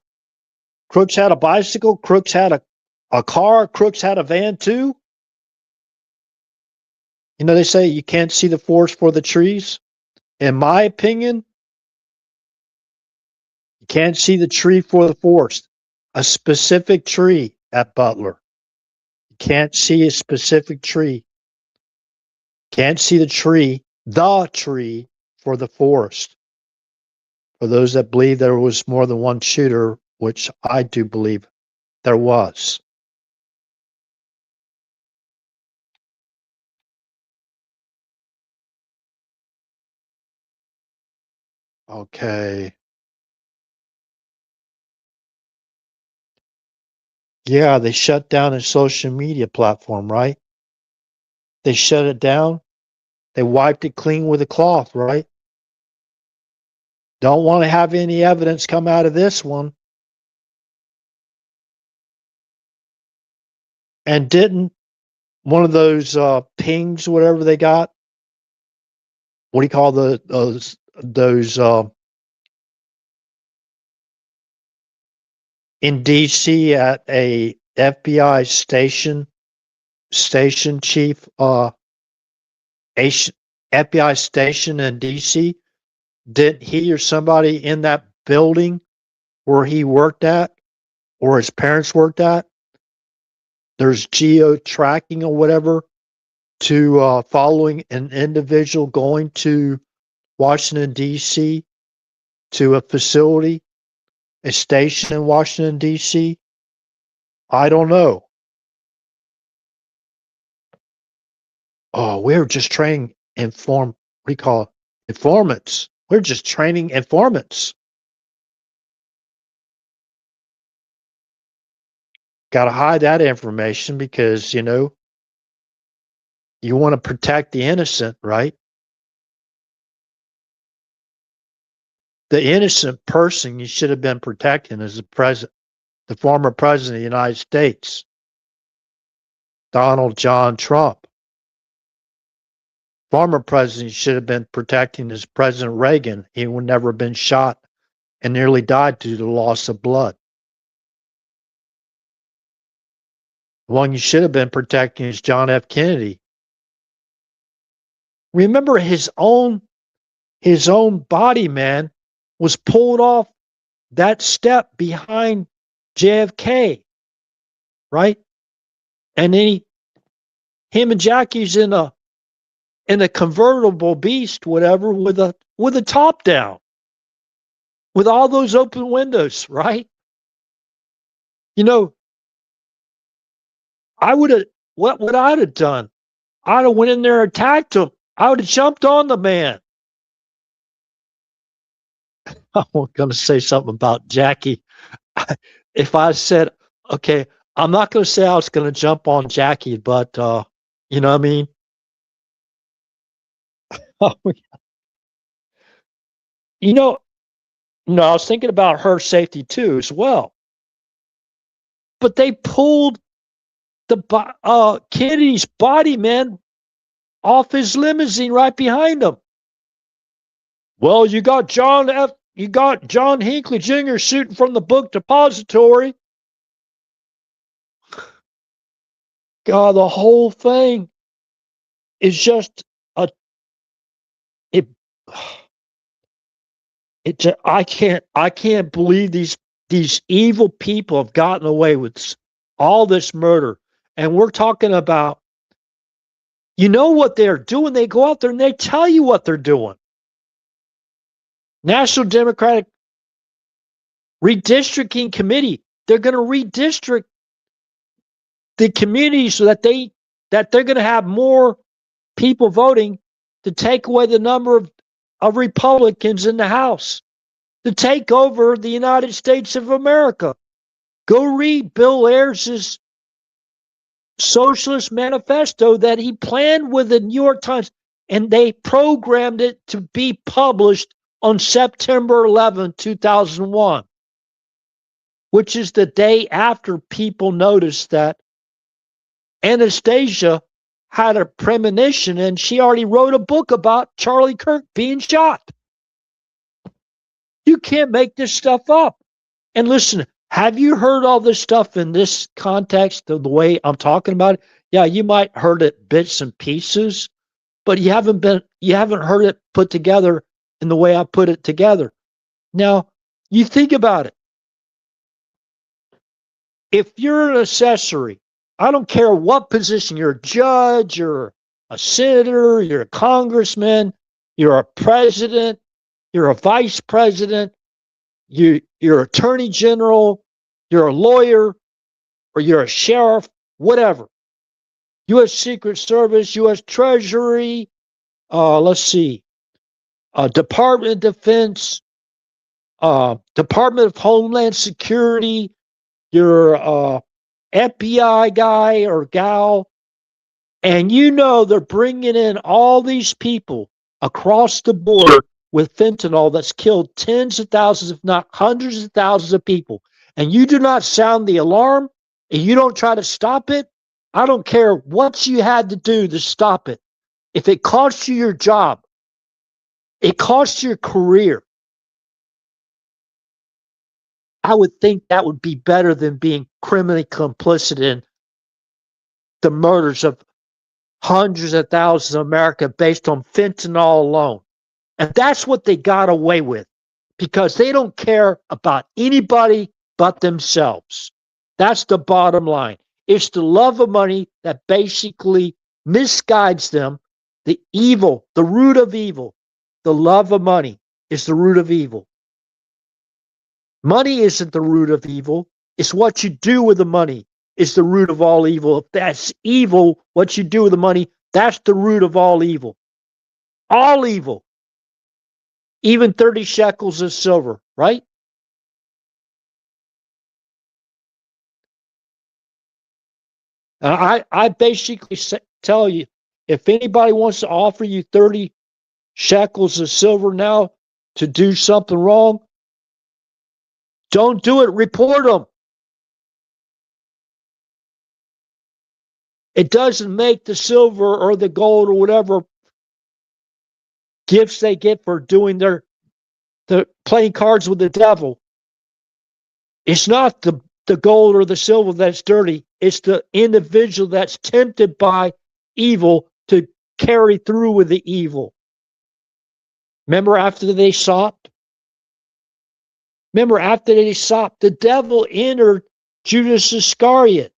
Crooks had a bicycle. Crooks had a car. Crooks had a van too. They say you can't see the forest for the trees. In my opinion, you can't see the tree for the forest. A specific tree at Butler. You can't see a specific tree. Can't see the tree for the forest. For those that believe there was more than one shooter, which I do believe there was. Okay. Yeah, they shut down a social media platform, right? They shut it down. They wiped it clean with a cloth, right? Don't want to have any evidence come out of this one. And didn't one of those pings, whatever they got, what do you call those in DC at a FBI station chief FBI station in DC? Did he or somebody in that building where he worked at or his parents worked at? There's geo tracking or whatever to following an individual going to Washington D.C. to a facility, a station in Washington D.C. I don't know. Oh, we're just training what do you call it? Informants. We're just training informants. Got to hide that information because, you want to protect the innocent, right? The innocent person you should have been protecting is the former president of the United States, Donald John Trump. Former president should have been protecting is President Reagan. He would never have been shot and nearly died due to loss of blood. The one you should have been protecting is John F. Kennedy. Remember his own body, man, was pulled off that step behind JFK, right? And then him and Jackie's in a convertible beast, whatever, with a top down, with all those open windows, right? What I'd have done, I'd have went in there and attacked him. I would have jumped on the man. I was going to say something about Jackie. If I said, okay, I'm not going to say I was going to jump on Jackie, but you know what I mean? I was thinking about her safety too, as well. But they pulled Kennedy's body, man, off his limousine right behind him. Well, you got John Hinckley Jr. shooting from the book depository. God, the whole thing is just I can't believe these evil people have gotten away with all this murder. And we're talking about, what they're doing. They go out there and they tell you what they're doing. National Democratic Redistricting Committee. They're going to redistrict the community so that they're going to have more people voting to take away the number of Republicans in the House, to take over the United States of America. Go read Bill Ayers' Socialist Manifesto that he planned with the New York Times, and they programmed it to be published on September 11, 2001, which is the day after people noticed that Anastasia had a premonition and she already wrote a book about Charlie Kirk being shot. You can't make this stuff up. And listen, have you heard all this stuff in this context of the way I'm talking about it? Yeah, you might heard it bits and pieces, but you haven't heard it put together in the way I put it together. Now, you think about it. If you're an accessory, I don't care what position, you're a judge, you're a senator, you're a congressman, you're a president, you're a vice president, you're attorney general, you're a lawyer, or you're a sheriff, whatever. U.S. Secret Service, U.S. Treasury, let's see, Department of Defense, Department of Homeland Security, you're FBI guy or gal, and you know they're bringing in all these people across the board with fentanyl that's killed tens of thousands, if not hundreds of thousands of people, and you do not sound the alarm and you don't try to stop it, I don't care what you had to do to stop it. If it costs you your job, it costs your career, I would think that would be better than being criminally complicit in the murders of hundreds of thousands of Americans based on fentanyl alone. And that's what they got away with because they don't care about anybody but themselves. That's the bottom line. It's the love of money that basically misguides them. The evil, the root of evil, the love of money is the root of evil. Money isn't the root of evil. It's what you do with the money is the root of all evil. If that's evil, what you do with the money, that's the root of all evil. All evil. Even 30 shekels of silver, right? And I basically tell you, if anybody wants to offer you 30 shekels of silver now to do something wrong, don't do it. Report them. It doesn't make the silver or the gold or whatever gifts they get for doing their playing cards with the devil. It's not the gold or the silver that's dirty. It's the individual that's tempted by evil to carry through with the evil. Remember after they supped? Remember after they supped, the devil entered Judas Iscariot.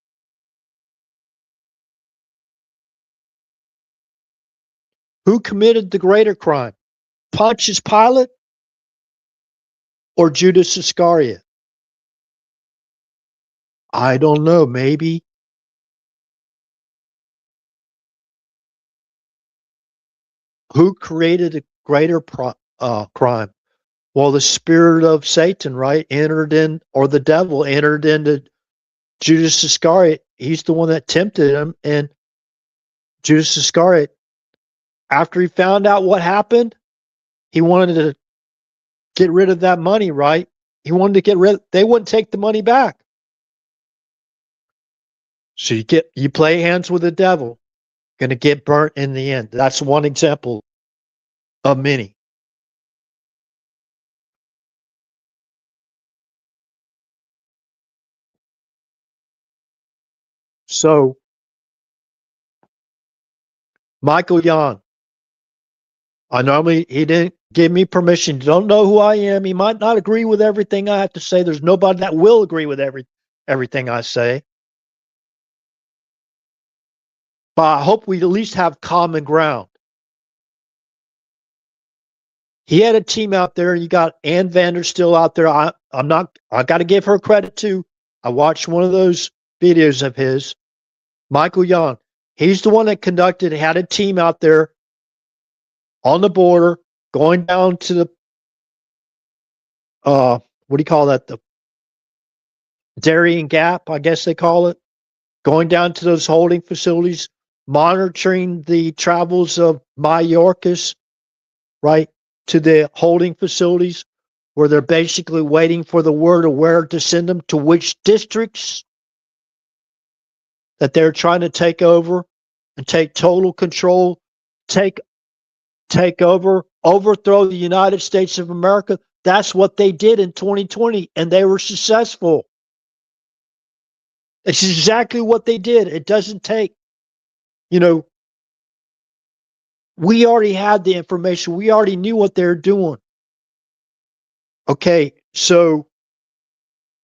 Who committed the greater crime? Pontius Pilate or Judas Iscariot? I don't know, maybe. Who created a greater crime? Well, the spirit of Satan, right, entered in, or the devil entered into Judas Iscariot. He's the one that tempted him, and Judas Iscariot, after he found out what happened, he wanted to get rid of that money, right? He wanted to get rid. They wouldn't take the money back. So you play hands with the devil, going to get burnt in the end. That's one example of many. So Michael Young, he didn't give me permission. Don't know who I am. He might not agree with everything I have to say. There's nobody that will agree with everything I say. But I hope we at least have common ground. He had a team out there. You got Ann Vander still out there. I got to give her credit too. I watched one of those videos of his. Michael Young. He's the one that had a team out there on the border, going down to the, what do you call that? The Darien Gap, I guess they call it. Going down to those holding facilities, monitoring the travels of Mayorkas, right, to the holding facilities where they're basically waiting for the word of where to send them to which districts that they're trying to take over and take total control, take over, overthrow the United States of America. That's what they did in 2020, and they were successful. It's exactly what they did. It doesn't take, we already had the information. We already knew what they're doing. Okay, so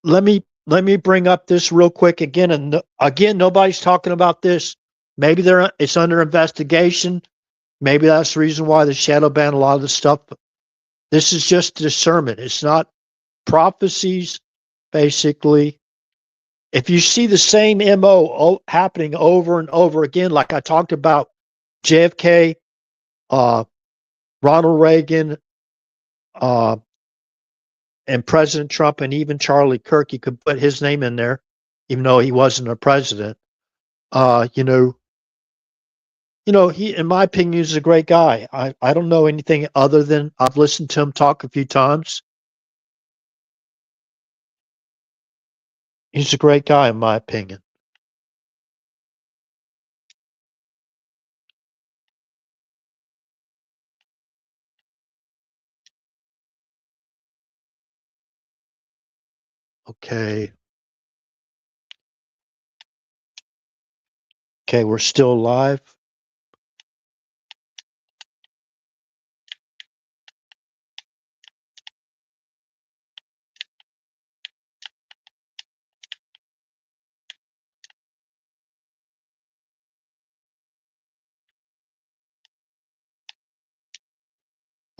let me let me bring up this real quick again. And again, nobody's talking about this. Maybe it's under investigation. Maybe that's the reason why the shadow banned a lot of the stuff. This is just discernment. It's not prophecies, basically. If you see the same MO happening over and over again, like I talked about JFK, Ronald Reagan, and President Trump, and even Charlie Kirk, you could put his name in there, even though he wasn't a president. He, in my opinion, is a great guy. I don't know anything other than I've listened to him talk a few times. He's a great guy, in my opinion. Okay. Okay, we're still live.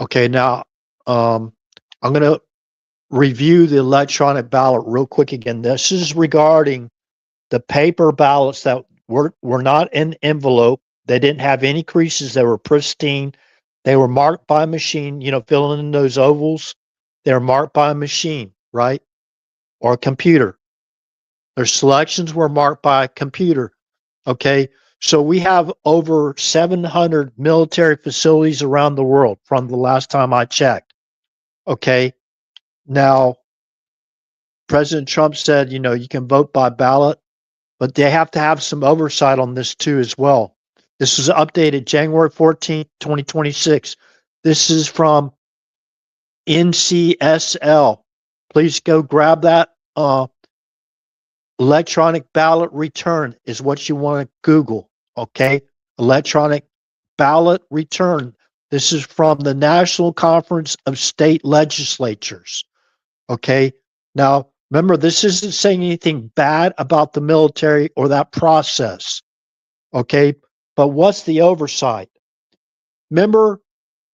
Okay, now I'm going to review the electronic ballot real quick again. This is regarding the paper ballots that were not in envelope. They didn't have any creases. They were pristine. They were marked by a machine, filling in those ovals. They're marked by a machine, right? Or a computer. Their selections were marked by a computer. Okay. So we have over 700 military facilities around the world from the last time I checked. Okay. Now, President Trump said, you can vote by ballot, but they have to have some oversight on this too as well. This was updated January 14th, 2026. This is from NCSL. Please go grab that. Electronic ballot return is what you want to Google. Okay. Electronic ballot return. This is from the National Conference of State Legislatures. Okay. Now, remember, this isn't saying anything bad about the military or that process. Okay. But what's the oversight? Remember,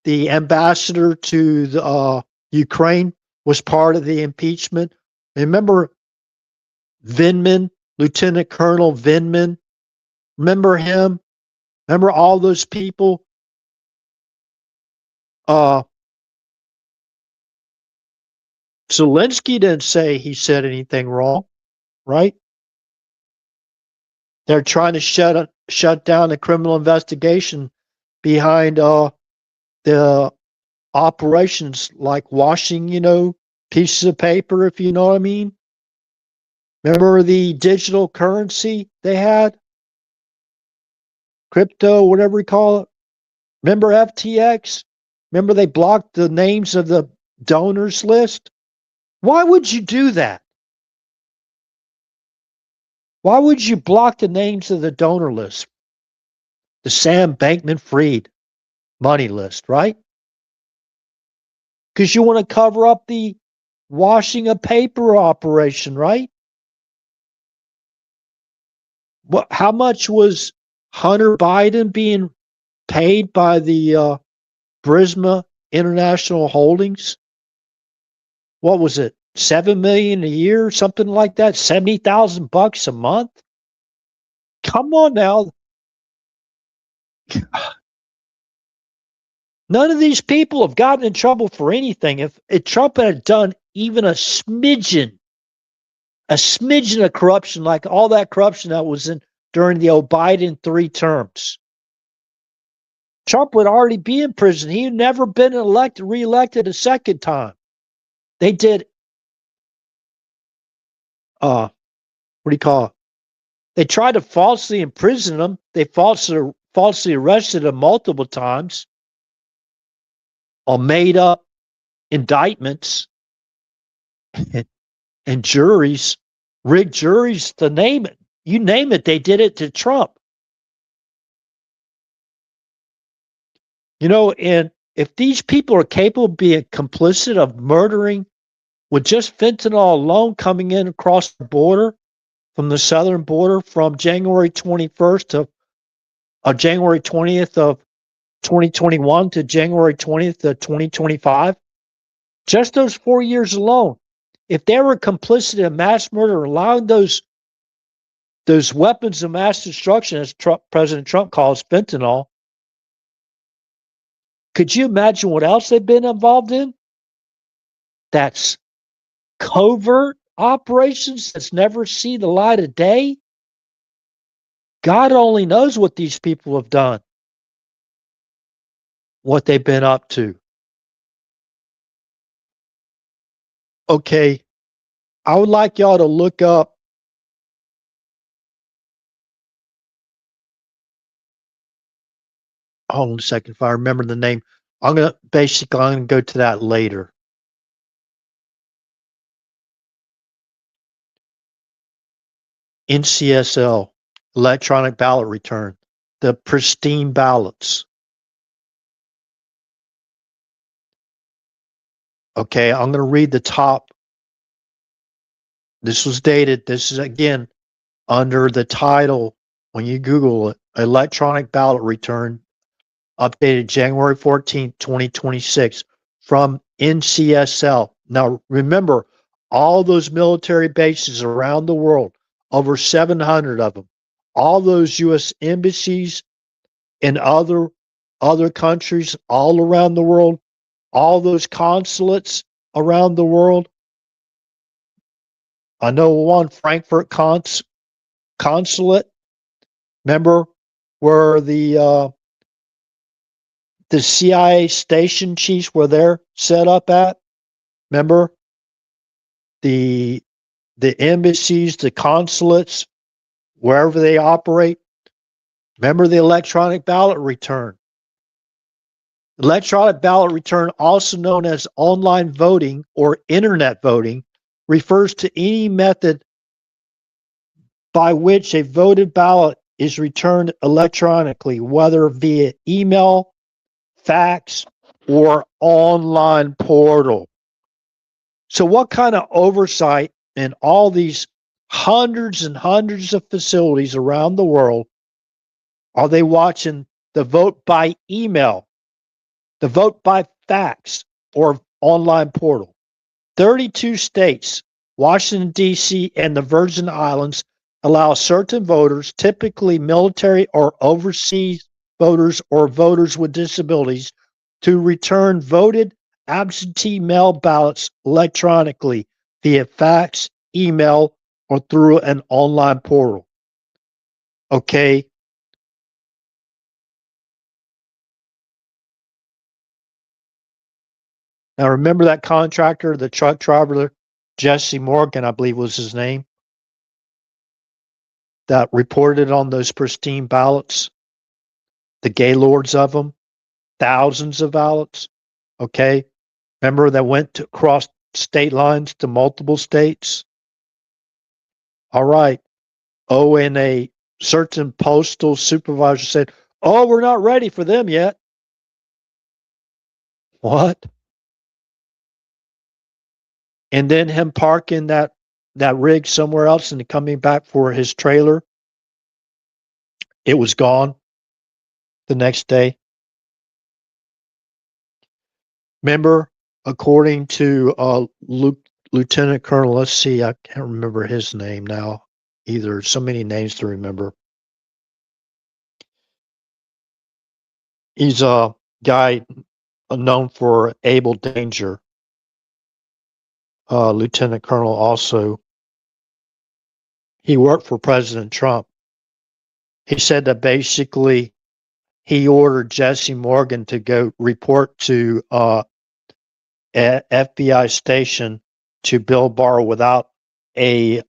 the ambassador to the, Ukraine was part of the impeachment. Remember Vindman, Lieutenant Colonel Vindman? Remember him? Remember all those people? Zelensky didn't say he said anything wrong, right? They're trying to shut down the criminal investigation behind the operations like washing, pieces of paper, if you know what I mean. Remember the digital currency they had? Crypto, whatever you call it. Remember FTX? Remember they blocked the names of the donors list? Why would you do that? Why would you block the names of the donor list? The Sam Bankman-Fried money list, right? Because you want to cover up the washing of paper operation, right? How much was Hunter Biden being paid by the Burisma International Holdings? What was it? $7 million a year, something like that. $70,000 a month. Come on now. None of these people have gotten in trouble for anything. If Trump had done even a smidgen of corruption, like all that corruption that was in during the Biden 3 terms, Trump would already be in prison. He had never been reelected a second time. They did, what do you call it? They tried to falsely imprison him. They falsely arrested him multiple times on made up indictments and juries, rigged juries to name it. You name it, they did it to Trump. And if these people are capable of being complicit of murdering with just fentanyl alone coming in across the border, from the southern border, from January 21st to January 20th of 2021 to January 20th of 2025, just those 4 years alone, if they were complicit in mass murder, allowing those weapons of mass destruction, as President Trump calls fentanyl, could you imagine what else they've been involved in? That's covert operations that's never seen the light of day. God only knows what these people have done, what they've been up to. Okay, I would like y'all to look up hold on a second if I remember the name. I'm gonna go to that later. NCSL, electronic ballot return, the pristine ballots. Okay, I'm going to read the top. This was dated. This is, again, under the title, when you Google it, electronic ballot return, updated January 14th, 2026, from NCSL. Now, remember, all those military bases around the world, over 700 of them, all those U.S. embassies in other countries all around the world, all those consulates around the world. I know one, Frankfurt consulate. Remember where the CIA station chiefs were there set up at? Remember the embassies, the consulates, wherever they operate. Remember the electronic ballot return. Electronic ballot return, also known as online voting or internet voting, refers to any method by which a voted ballot is returned electronically, whether via email, fax, or online portal. So what kind of oversight in all these hundreds and hundreds of facilities around the world are they watching the vote by email, the vote by fax, or online portal? 32 states, Washington, D.C., and the Virgin Islands allow certain voters, typically military or overseas voters or voters with disabilities, to return voted absentee mail ballots electronically via fax, email, or through an online portal. Okay. Now remember that contractor, the truck driver, Jesse Morgan, I believe was his name, that reported on those pristine ballots, the gaylords of them, thousands of ballots. Okay. Remember that went across state lines to multiple states? All right. Oh, and a certain postal supervisor said, "Oh, we're not ready for them yet." What? And then him parking that rig somewhere else and coming back for his trailer, it was gone the next day. Remember, according to Lieutenant Colonel, let's see, I can't remember his name now either. So many names to remember. He's a guy known for Able Danger. Lieutenant Colonel also. He worked for President Trump. He said that basically he ordered Jesse Morgan to go report to FBI station to Bill Barr without a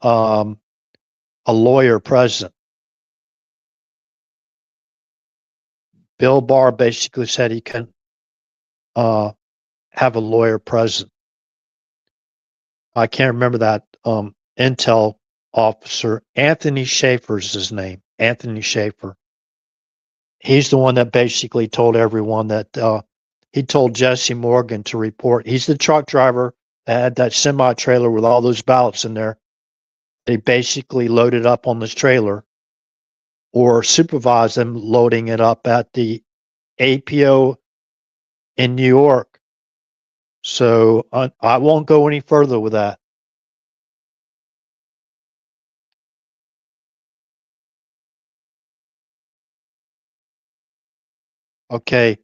lawyer present. Bill Barr basically said he couldn't have a lawyer present. I can't remember that intel officer. Anthony Schaefer is his name. Anthony Schaefer. He's the one that basically told everyone that he told Jesse Morgan to report. He's the truck driver They had that semi-trailer with all those ballots in there. They basically loaded up on this trailer or supervised them loading it up at the APO in New York. So I won't go any further with that. Okay.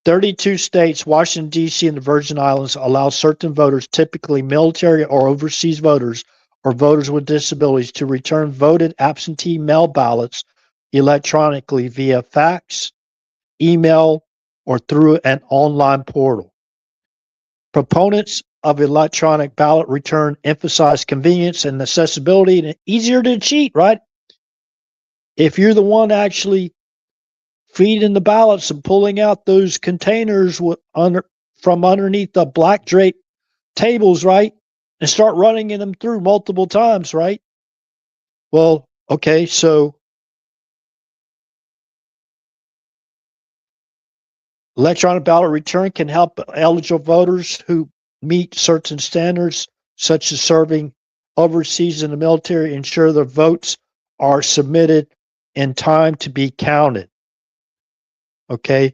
32 states, Washington, D.C., and the Virgin Islands allow certain voters, typically military or overseas voters or voters with disabilities, to return voted absentee mail ballots electronically via fax, email, or through an online portal. Proponents of electronic ballot return emphasize convenience and accessibility and easier to cheat, right? If you're the one actually feeding the ballots and pulling out those containers from underneath the black drape tables, right? And start running them through multiple times, right? Well, okay, so electronic ballot return can help eligible voters who meet certain standards, such as serving overseas in the military, ensure their votes are submitted in time to be counted. Okay.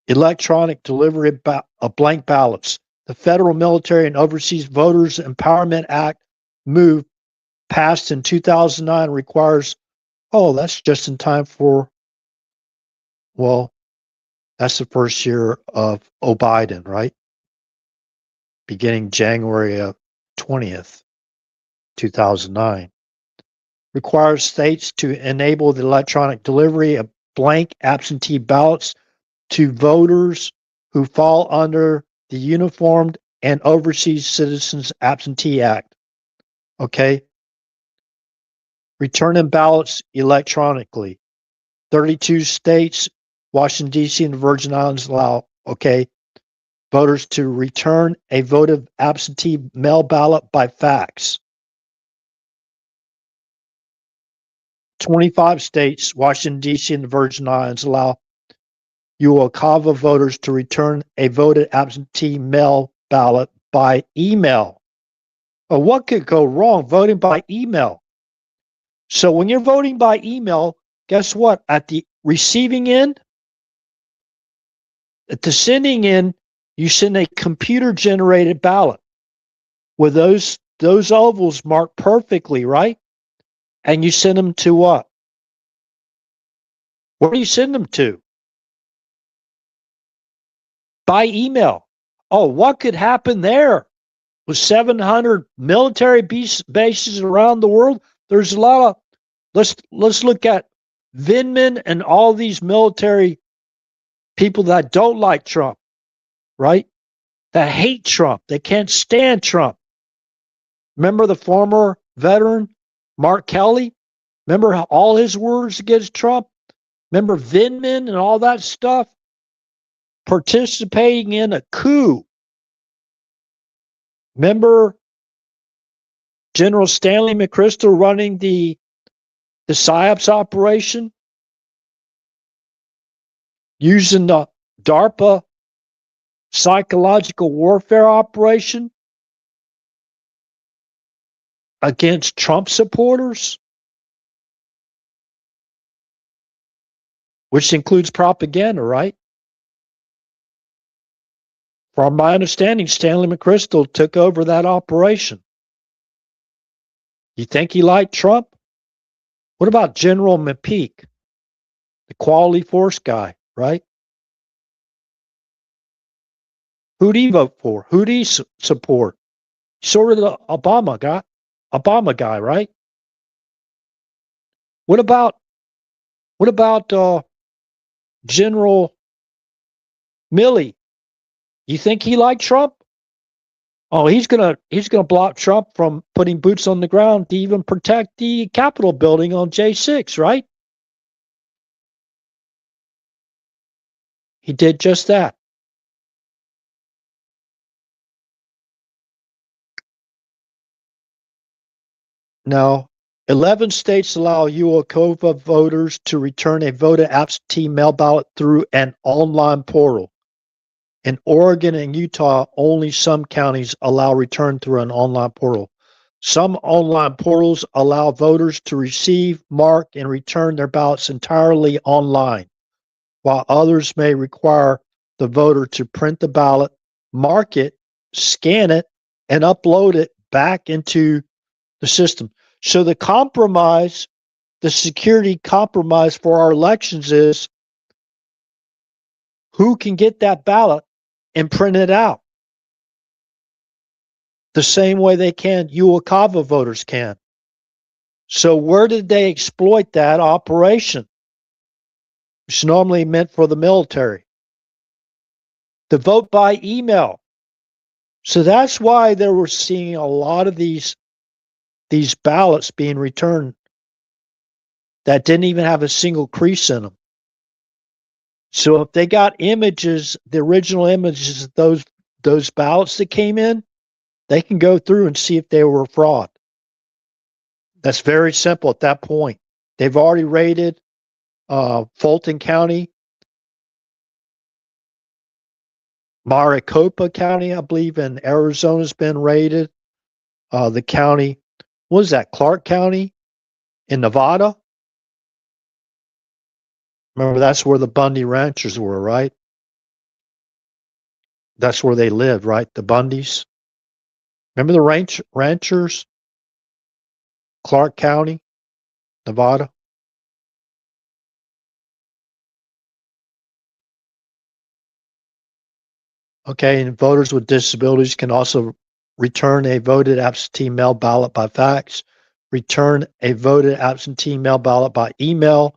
Electronic delivery of blank ballots. The Federal Military and Overseas Voters Empowerment Act move passed in 2009 requires, that's just in time for, that's the first year of Biden, right? Beginning January 20th, 2009. Requires states to enable the electronic delivery of blank absentee ballots to voters who fall under the Uniformed and Overseas Citizens Absentee Act. Okay. Returning ballots electronically. 32 states, Washington, D.C., and the Virgin Islands allow, voters to return a voted absentee mail ballot by fax. 25 states, Washington, D.C., and the Virgin Islands allow UOCAVA voters to return a voted absentee mail ballot by email. Well, what could go wrong voting by email? So when you're voting by email, guess what? At the receiving end, at the sending end, you send a computer-generated ballot with those ovals marked perfectly, right? And you send them to what? Where do you send them to? By email. Oh, what could happen there? With 700 military bases around the world, there's a lot of, let's look at Vindman and all these military people that don't like Trump, right? That hate Trump. They can't stand Trump. Remember the former veteran, Mark Kelly? Remember all his words against Trump? Remember Vindman and all that stuff? Participating in a coup. Remember General Stanley McChrystal running the PSYOPs operation? Using the DARPA psychological warfare operation against Trump supporters, which includes propaganda, right? From my understanding, Stanley McChrystal took over that operation. You think he liked Trump? What about General McPeak, the quality force guy, right? Who'd he vote for? Who'd he support? Sort of the Obama guy, right? What about General Milley? You think he liked Trump? Oh, he's gonna block Trump from putting boots on the ground to even protect the Capitol building on J6, right? He did just that. Now, 11 states allow UOCAVA voters to return a voted absentee mail ballot through an online portal. In Oregon and Utah, only some counties allow return through an online portal. Some online portals allow voters to receive, mark, and return their ballots entirely online, while others may require the voter to print the ballot, mark it, scan it, and upload it back into the system. So the compromise, the security compromise for our elections is who can get that ballot and print it out the same way they can, UOCAVA voters can. So where did they exploit that operation? It's normally meant for the military. The vote by email. So that's why they were seeing a lot of these ballots being returned that didn't even have a single crease in them. So if they got images, the original images of those ballots that came in, they can go through and see if they were a fraud. That's very simple at that point. They've already raided Fulton County, Maricopa County, I believe, in Arizona has been raided. The county, what is that, Clark County in Nevada? Remember, that's where the Bundy ranchers were, right? That's where they lived, right? The Bundys. Remember the ranchers? Clark County, Nevada. Okay, and voters with disabilities can also return a voted absentee mail ballot by fax, return a voted absentee mail ballot by email,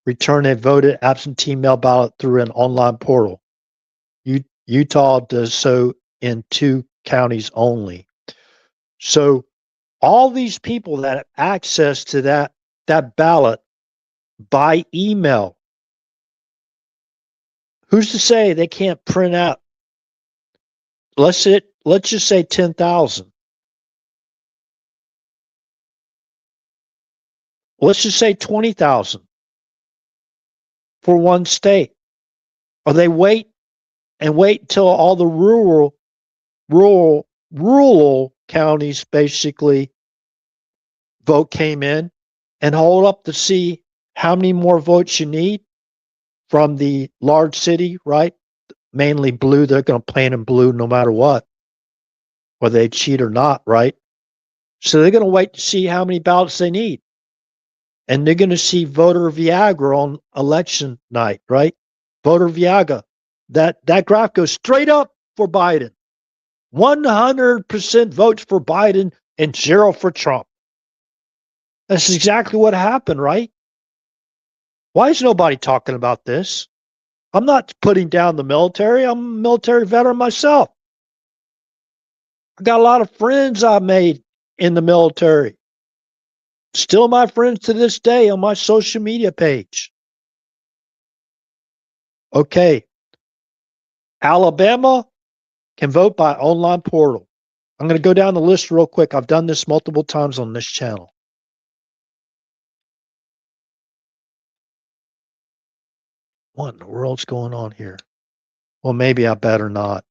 return a voted absentee mail ballot through an online portal. Utah does so in 2 counties only. So all these people that have access to that ballot by email, who's to say they can't print out? Let's just say 10,000. Let's just say 20,000 for one state. Or they wait until all the rural counties basically vote came in and hold up to see how many more votes you need from the large city, right? Mainly blue. They're going to paint in blue no matter what, whether they cheat or not, right? So they're going to wait to see how many ballots they need. And they're going to see voter Viagra on election night, right? Voter Viagra. That graph goes straight up for Biden. 100% votes for Biden and 0 for Trump. That's exactly what happened, right? Why is nobody talking about this? I'm not putting down the military. I'm a military veteran myself. I got a lot of friends I made in the military. Still my friends to this day on my social media page. Okay. Alabama can vote by online portal. I'm going to go down the list real quick. I've done this multiple times on this channel. What in the world's going on here? Well, maybe I better not.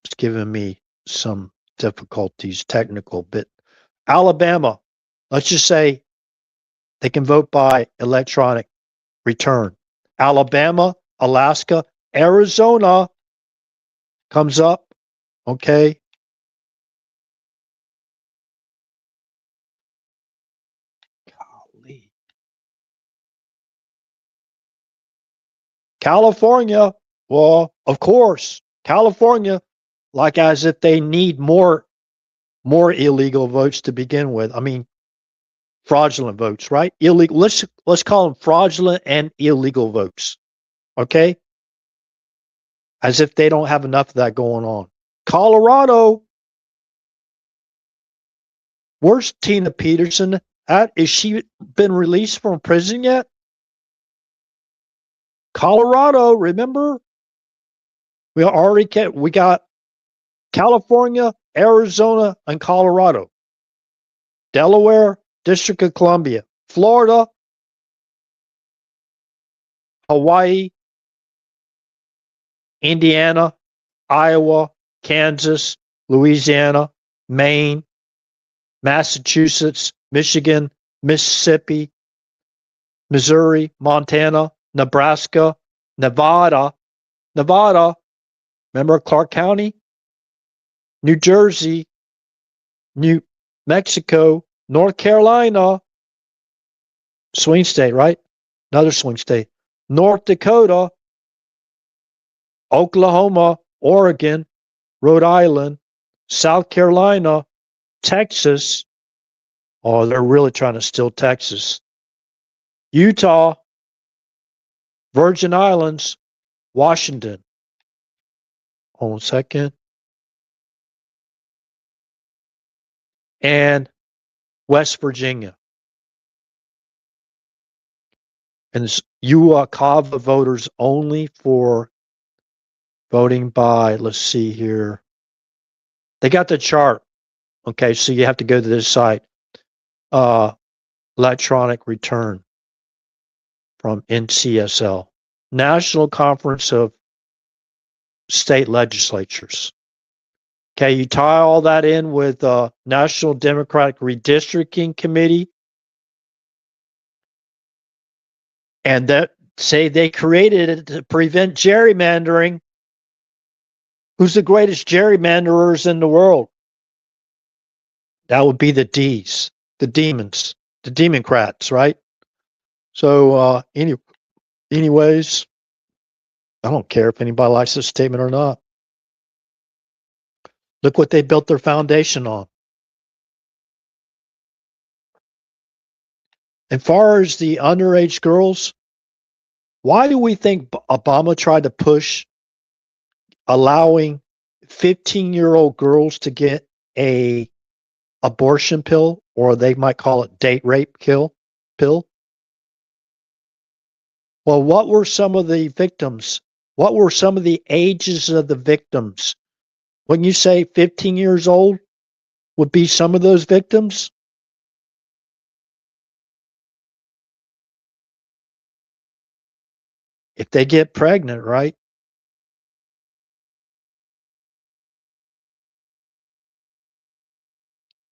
It's giving me some difficulties, technical bit. Alabama, let's just say they can vote by electronic return. Alabama, Alaska, Arizona comes up. Okay. Golly. California, well, of course, California, like as if they need more illegal votes to begin with. I mean, fraudulent votes, right? Illegal. Let's call them fraudulent and illegal votes. Okay? As if they don't have enough of that going on. Colorado, where's Tina Peterson at? Is she been released from prison yet? Colorado, remember? We got California, Arizona, and Colorado. Delaware, District of Columbia, Florida, Hawaii, Indiana, Iowa, Kansas, Louisiana, Maine, Massachusetts, Michigan, Mississippi, Missouri, Montana, Nebraska, Nevada, remember Clark County, New Jersey, New Mexico, North Carolina, swing state, right? Another swing state. North Dakota, Oklahoma, Oregon, Rhode Island, South Carolina, Texas. Oh, they're really trying to steal Texas. Utah, Virgin Islands, Washington. Hold on a second. And West Virginia. And it's UCAVA voters only for voting by, let's see here. They got the chart. Okay, so you have to go to this site. Electronic return from NCSL, National Conference of State Legislatures. Okay, you tie all that in with National Democratic Redistricting Committee, and that say they created it to prevent gerrymandering. Who's the greatest gerrymanderers in the world? That would be the D's, the demons, the Democrats, right? So anyways, I don't care if anybody likes this statement or not. Look what they built their foundation on. As far as the underage girls, why do we think Obama tried to push allowing 15-year-old girls to get a abortion pill, or they might call it date rape pill? Well, what were some of the victims? What were some of the ages of the victims? When you say 15 years old would be some of those victims? If they get pregnant, right?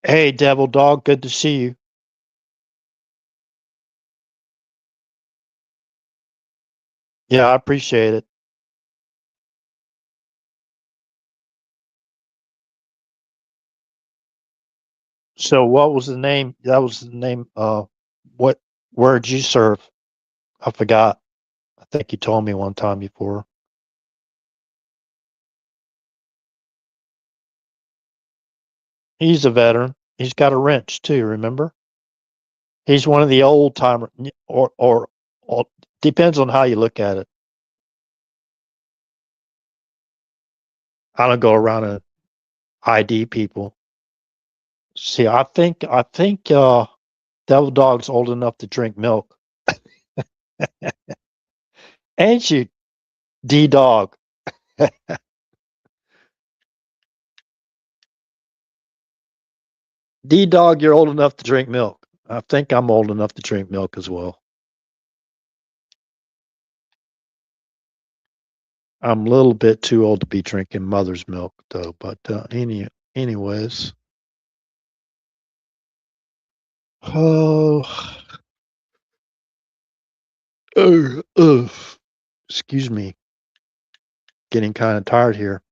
Hey, Devil Dog, good to see you. Yeah, I appreciate it. So what was the name? That was the name. Where did you serve? I forgot. I think you told me one time before. He's a veteran. He's got a wrench too, remember? He's one of the old timer, or depends on how you look at it. I don't go around and ID people. See, I think Devil Dog's old enough to drink milk. Ain't you, D Dog? D Dog, you're old enough to drink milk. I think I'm old enough to drink milk as well. I'm a little bit too old to be drinking mother's milk, though. But anyways. Oh, excuse me. Getting kind of tired here.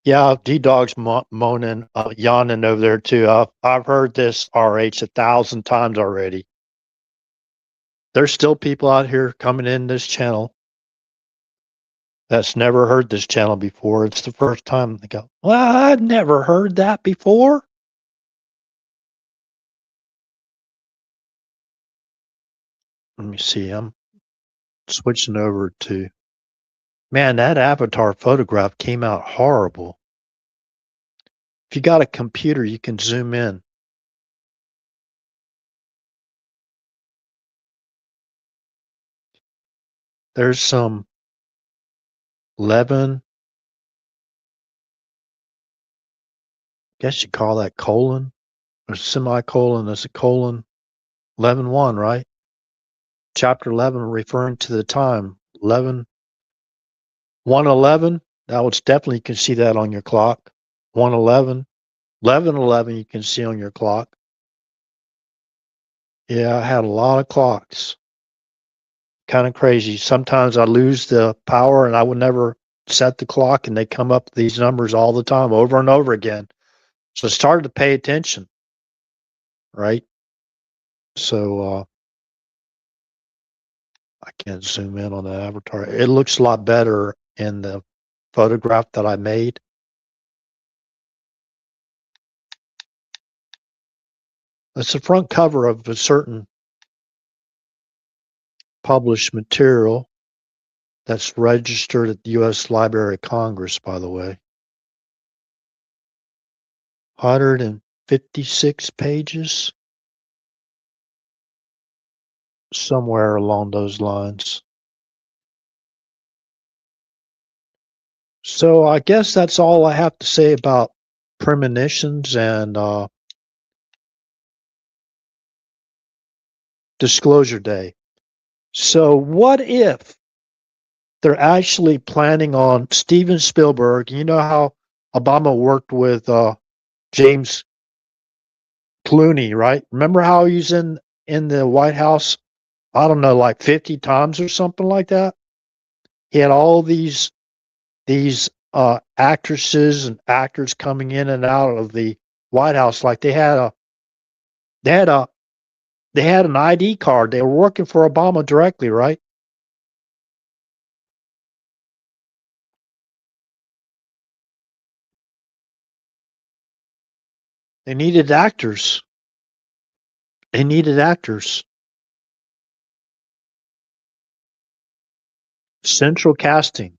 Yeah, D Dog's moaning, yawning over there too. I've heard this RH 1,000 times already. There's still people out here coming in this channel that's never heard this channel before. It's the first time they go, well, I've never heard that before. Let me see. I'm switching over to, man, that avatar photograph came out horrible. If you got a computer, you can zoom in. There's some 11, guess you call that colon or semicolon. That's a colon 11:1, right? Chapter 11 referring to the time 11 111 That was definitely, you can see that on your clock. 111, 11:11 you can see on your clock. Yeah, I had a lot of clocks. Kind of crazy. Sometimes I lose the power and I would never set the clock and they come up these numbers all the time over and over again. So I started to pay attention, right? So I can't zoom in on the avatar. It looks a lot better in the photograph that I made. It's the front cover of a certain published material that's registered at the U.S. Library of Congress, by the way. 156 pages, somewhere along those lines. So I guess that's all I have to say about premonitions and disclosure day. So what if they're actually planning on Steven Spielberg? You know how Obama worked with James Clooney, right? Remember how he's in the White House, I don't know, like 50 times or something like that? He had all these actresses and actors coming in and out of the White House like they had a they had an ID card. They were working for Obama directly, right? They needed actors. They needed actors. Central casting.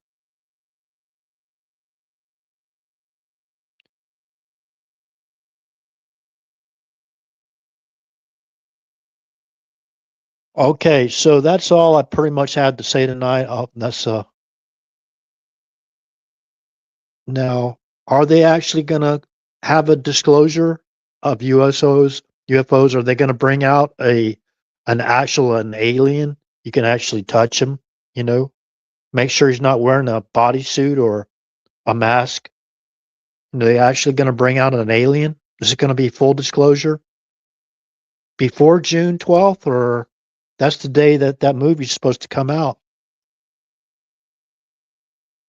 Okay, so that's all I pretty much had to say tonight. That's now, are they actually going to have a disclosure of UFOs? Are they going to bring out an alien? You can actually touch him, you know? Make sure he's not wearing a bodysuit or a mask. Are they actually going to bring out an alien? Is it going to be full disclosure before June 12th, or that's the day that that movie's supposed to come out?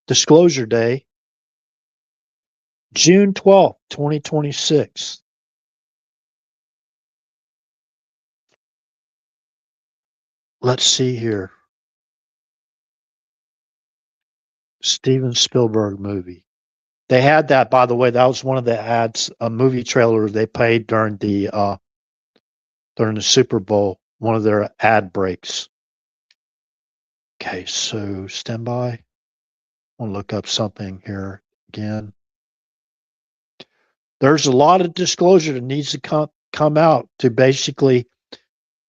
Disclosure Day, June 12th, 2026. Let's see here. Steven Spielberg movie. They had that, by the way. That was one of the ads, a movie trailer they played during the Super Bowl. One of their ad breaks. Okay, so stand by. I want to look up something here again. There's a lot of disclosure that needs to come out to basically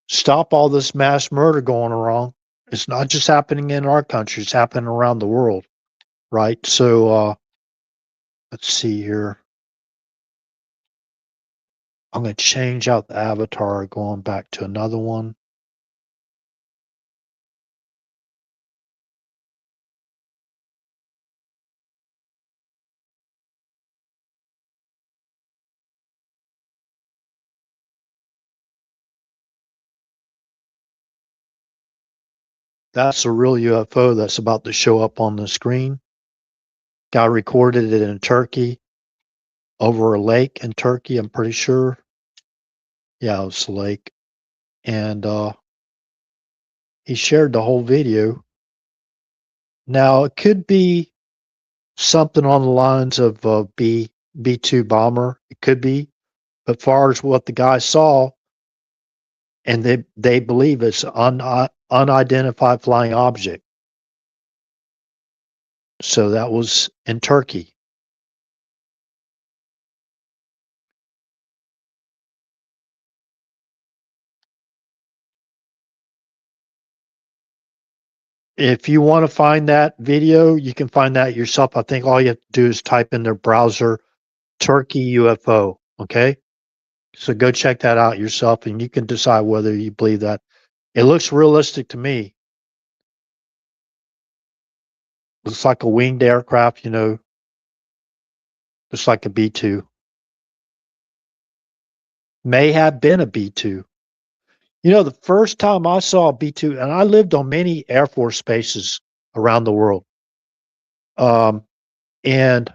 stop all this mass murder going wrong. It's not just happening in our country; it's happening around the world, right? So let's see here. I'm going to change out the avatar, going back to another one. That's a real UFO that's about to show up on the screen. Guy recorded it in Turkey, over a lake in Turkey, I'm pretty sure. Yeah, it was a lake. And he shared the whole video. Now, it could be something on the lines of B-2 bomber. It could be. But far as what the guy saw, and they believe it's unidentified flying object. So that was in Turkey. If you want to find that video, you can find that yourself. I think all you have to do is type in their browser Turkey UFO. Okay. So go check that out yourself and you can decide whether you believe that. It looks realistic to me. looks like a winged aircraft, just like a B-2. May have been a B-2. The first time I saw a B-2, and I lived on many Air Force bases around the world. And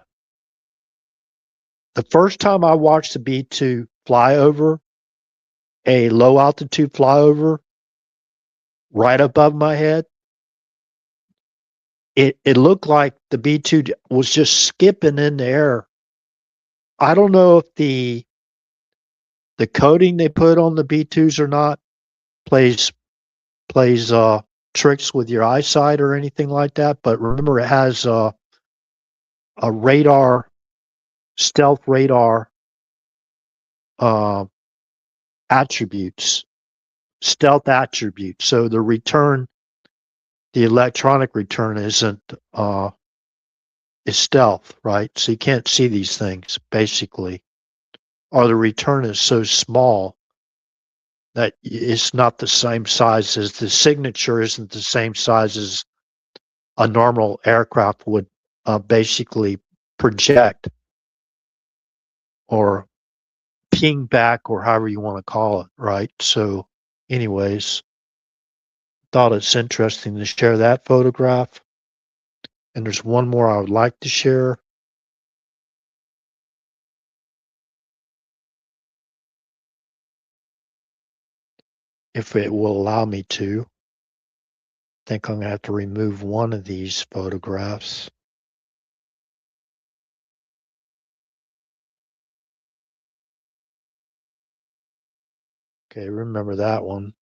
the first time I watched a B-2 fly over, a low altitude flyover right above my head, it looked like the B-2 was just skipping in the air. I don't know if the coating they put on the B-2s or not plays tricks with your eyesight or anything like that. But remember, it has a radar, stealth radar attributes, stealth attributes. So the electronic return isn't is stealth, right? So you can't see these things basically, or the return is so small that it's not the same size as the signature isn't the same size as a normal aircraft would basically project or ping back or however you want to call it, right? So anyways, thought it's interesting to share that photograph. And there's one more I would like to share. If it will allow me to. I think I'm going to have to remove one of these photographs. Okay, remember that one.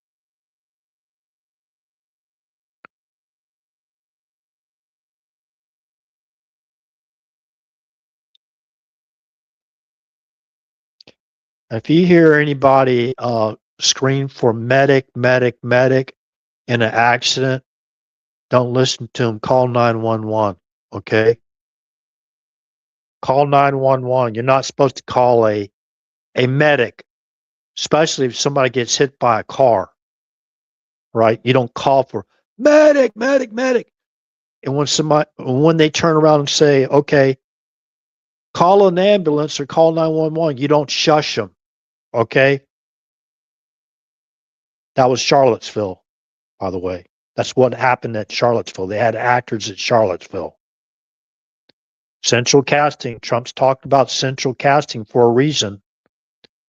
If you hear anybody scream for medic in an accident, don't listen to them. Call 911, okay? Call 911. You're not supposed to call a medic, especially if somebody gets hit by a car, right? You don't call for medic. And when they turn around and say, okay, call an ambulance or call 911, you don't shush them, okay? That was Charlottesville, by the way. That's what happened at Charlottesville. They had actors at Charlottesville. Central casting. Trump's talked about central casting for a reason,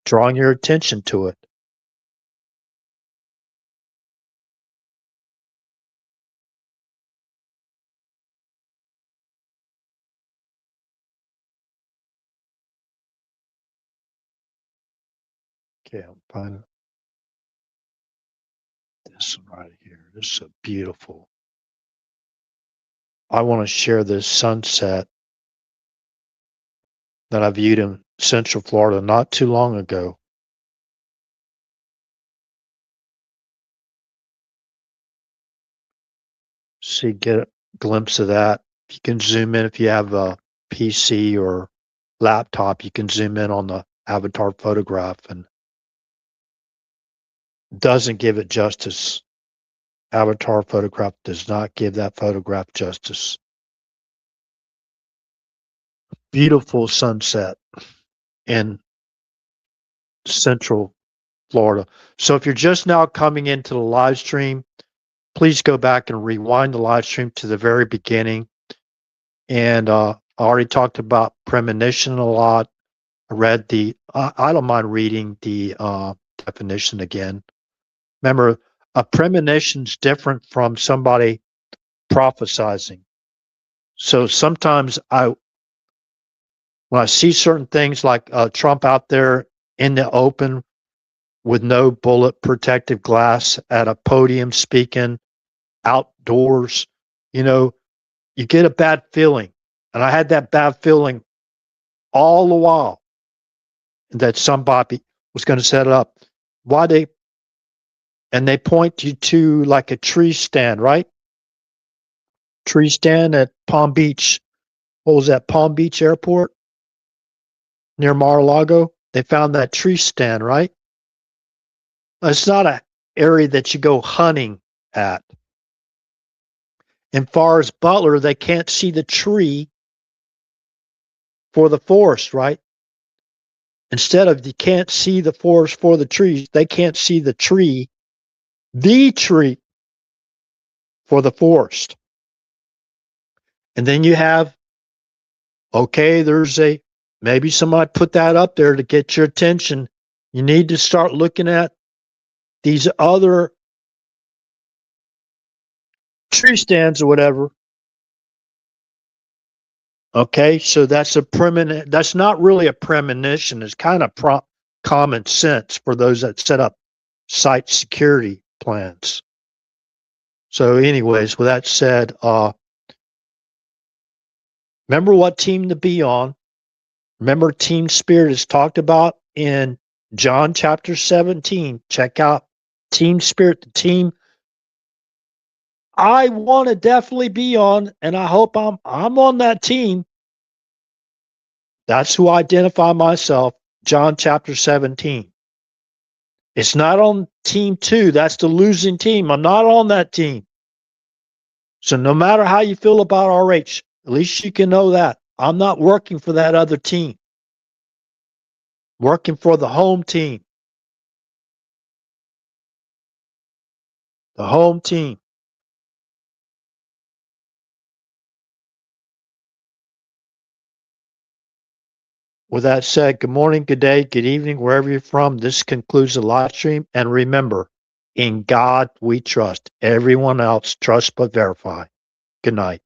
drawing your attention to it. Okay, I'm finding this one right here. This is a beautiful. I want to share this sunset that I viewed in Central Florida not too long ago. See, get a glimpse of that. If you can zoom in, if you have a PC or laptop, you can zoom in on the avatar photograph, and doesn't give it justice. Avatar photograph does not give that photograph justice. Beautiful sunset in Central Florida. So if you're just now coming into the live stream, please go back and rewind the live stream to the very beginning. And I already talked about premonition a lot. I read I don't mind reading the definition again. Remember, a premonition's different from somebody prophesizing. So sometimes when I see certain things like Trump out there in the open with no bullet protective glass at a podium speaking outdoors, you get a bad feeling. And I had that bad feeling all the while that somebody was going to set it up. And they point you to like a tree stand, right? Tree stand at Palm Beach. What was that? Palm Beach Airport near Mar-a-Lago. They found that tree stand, right? It's not an area that you go hunting at. in Forrest Butler, they can't see the tree for the forest, right? Instead of you can't see the forest for the trees, they can't see the tree for the forest. And then you have, okay, maybe somebody put that up there to get your attention. You need to start looking at these other tree stands or whatever. Okay, so that's not really a premonition. It's kind of common sense for those that set up site security plans. So anyways, with that said, remember what team to be on. Remember, team spirit is talked about in John chapter 17. Check out team spirit, the team I want to definitely be on, and I hope I'm on that team. That's who I identify myself, John chapter 17. It's not on team 2. That's the losing team. I'm not on that team. So no matter how you feel about RH, at least you can know that. I'm not working for that other team. Working for the home team. The home team. With that said, good morning, good day, good evening, wherever you're from. This concludes the live stream. And remember, in God we trust. Everyone else trust but verify. Good night.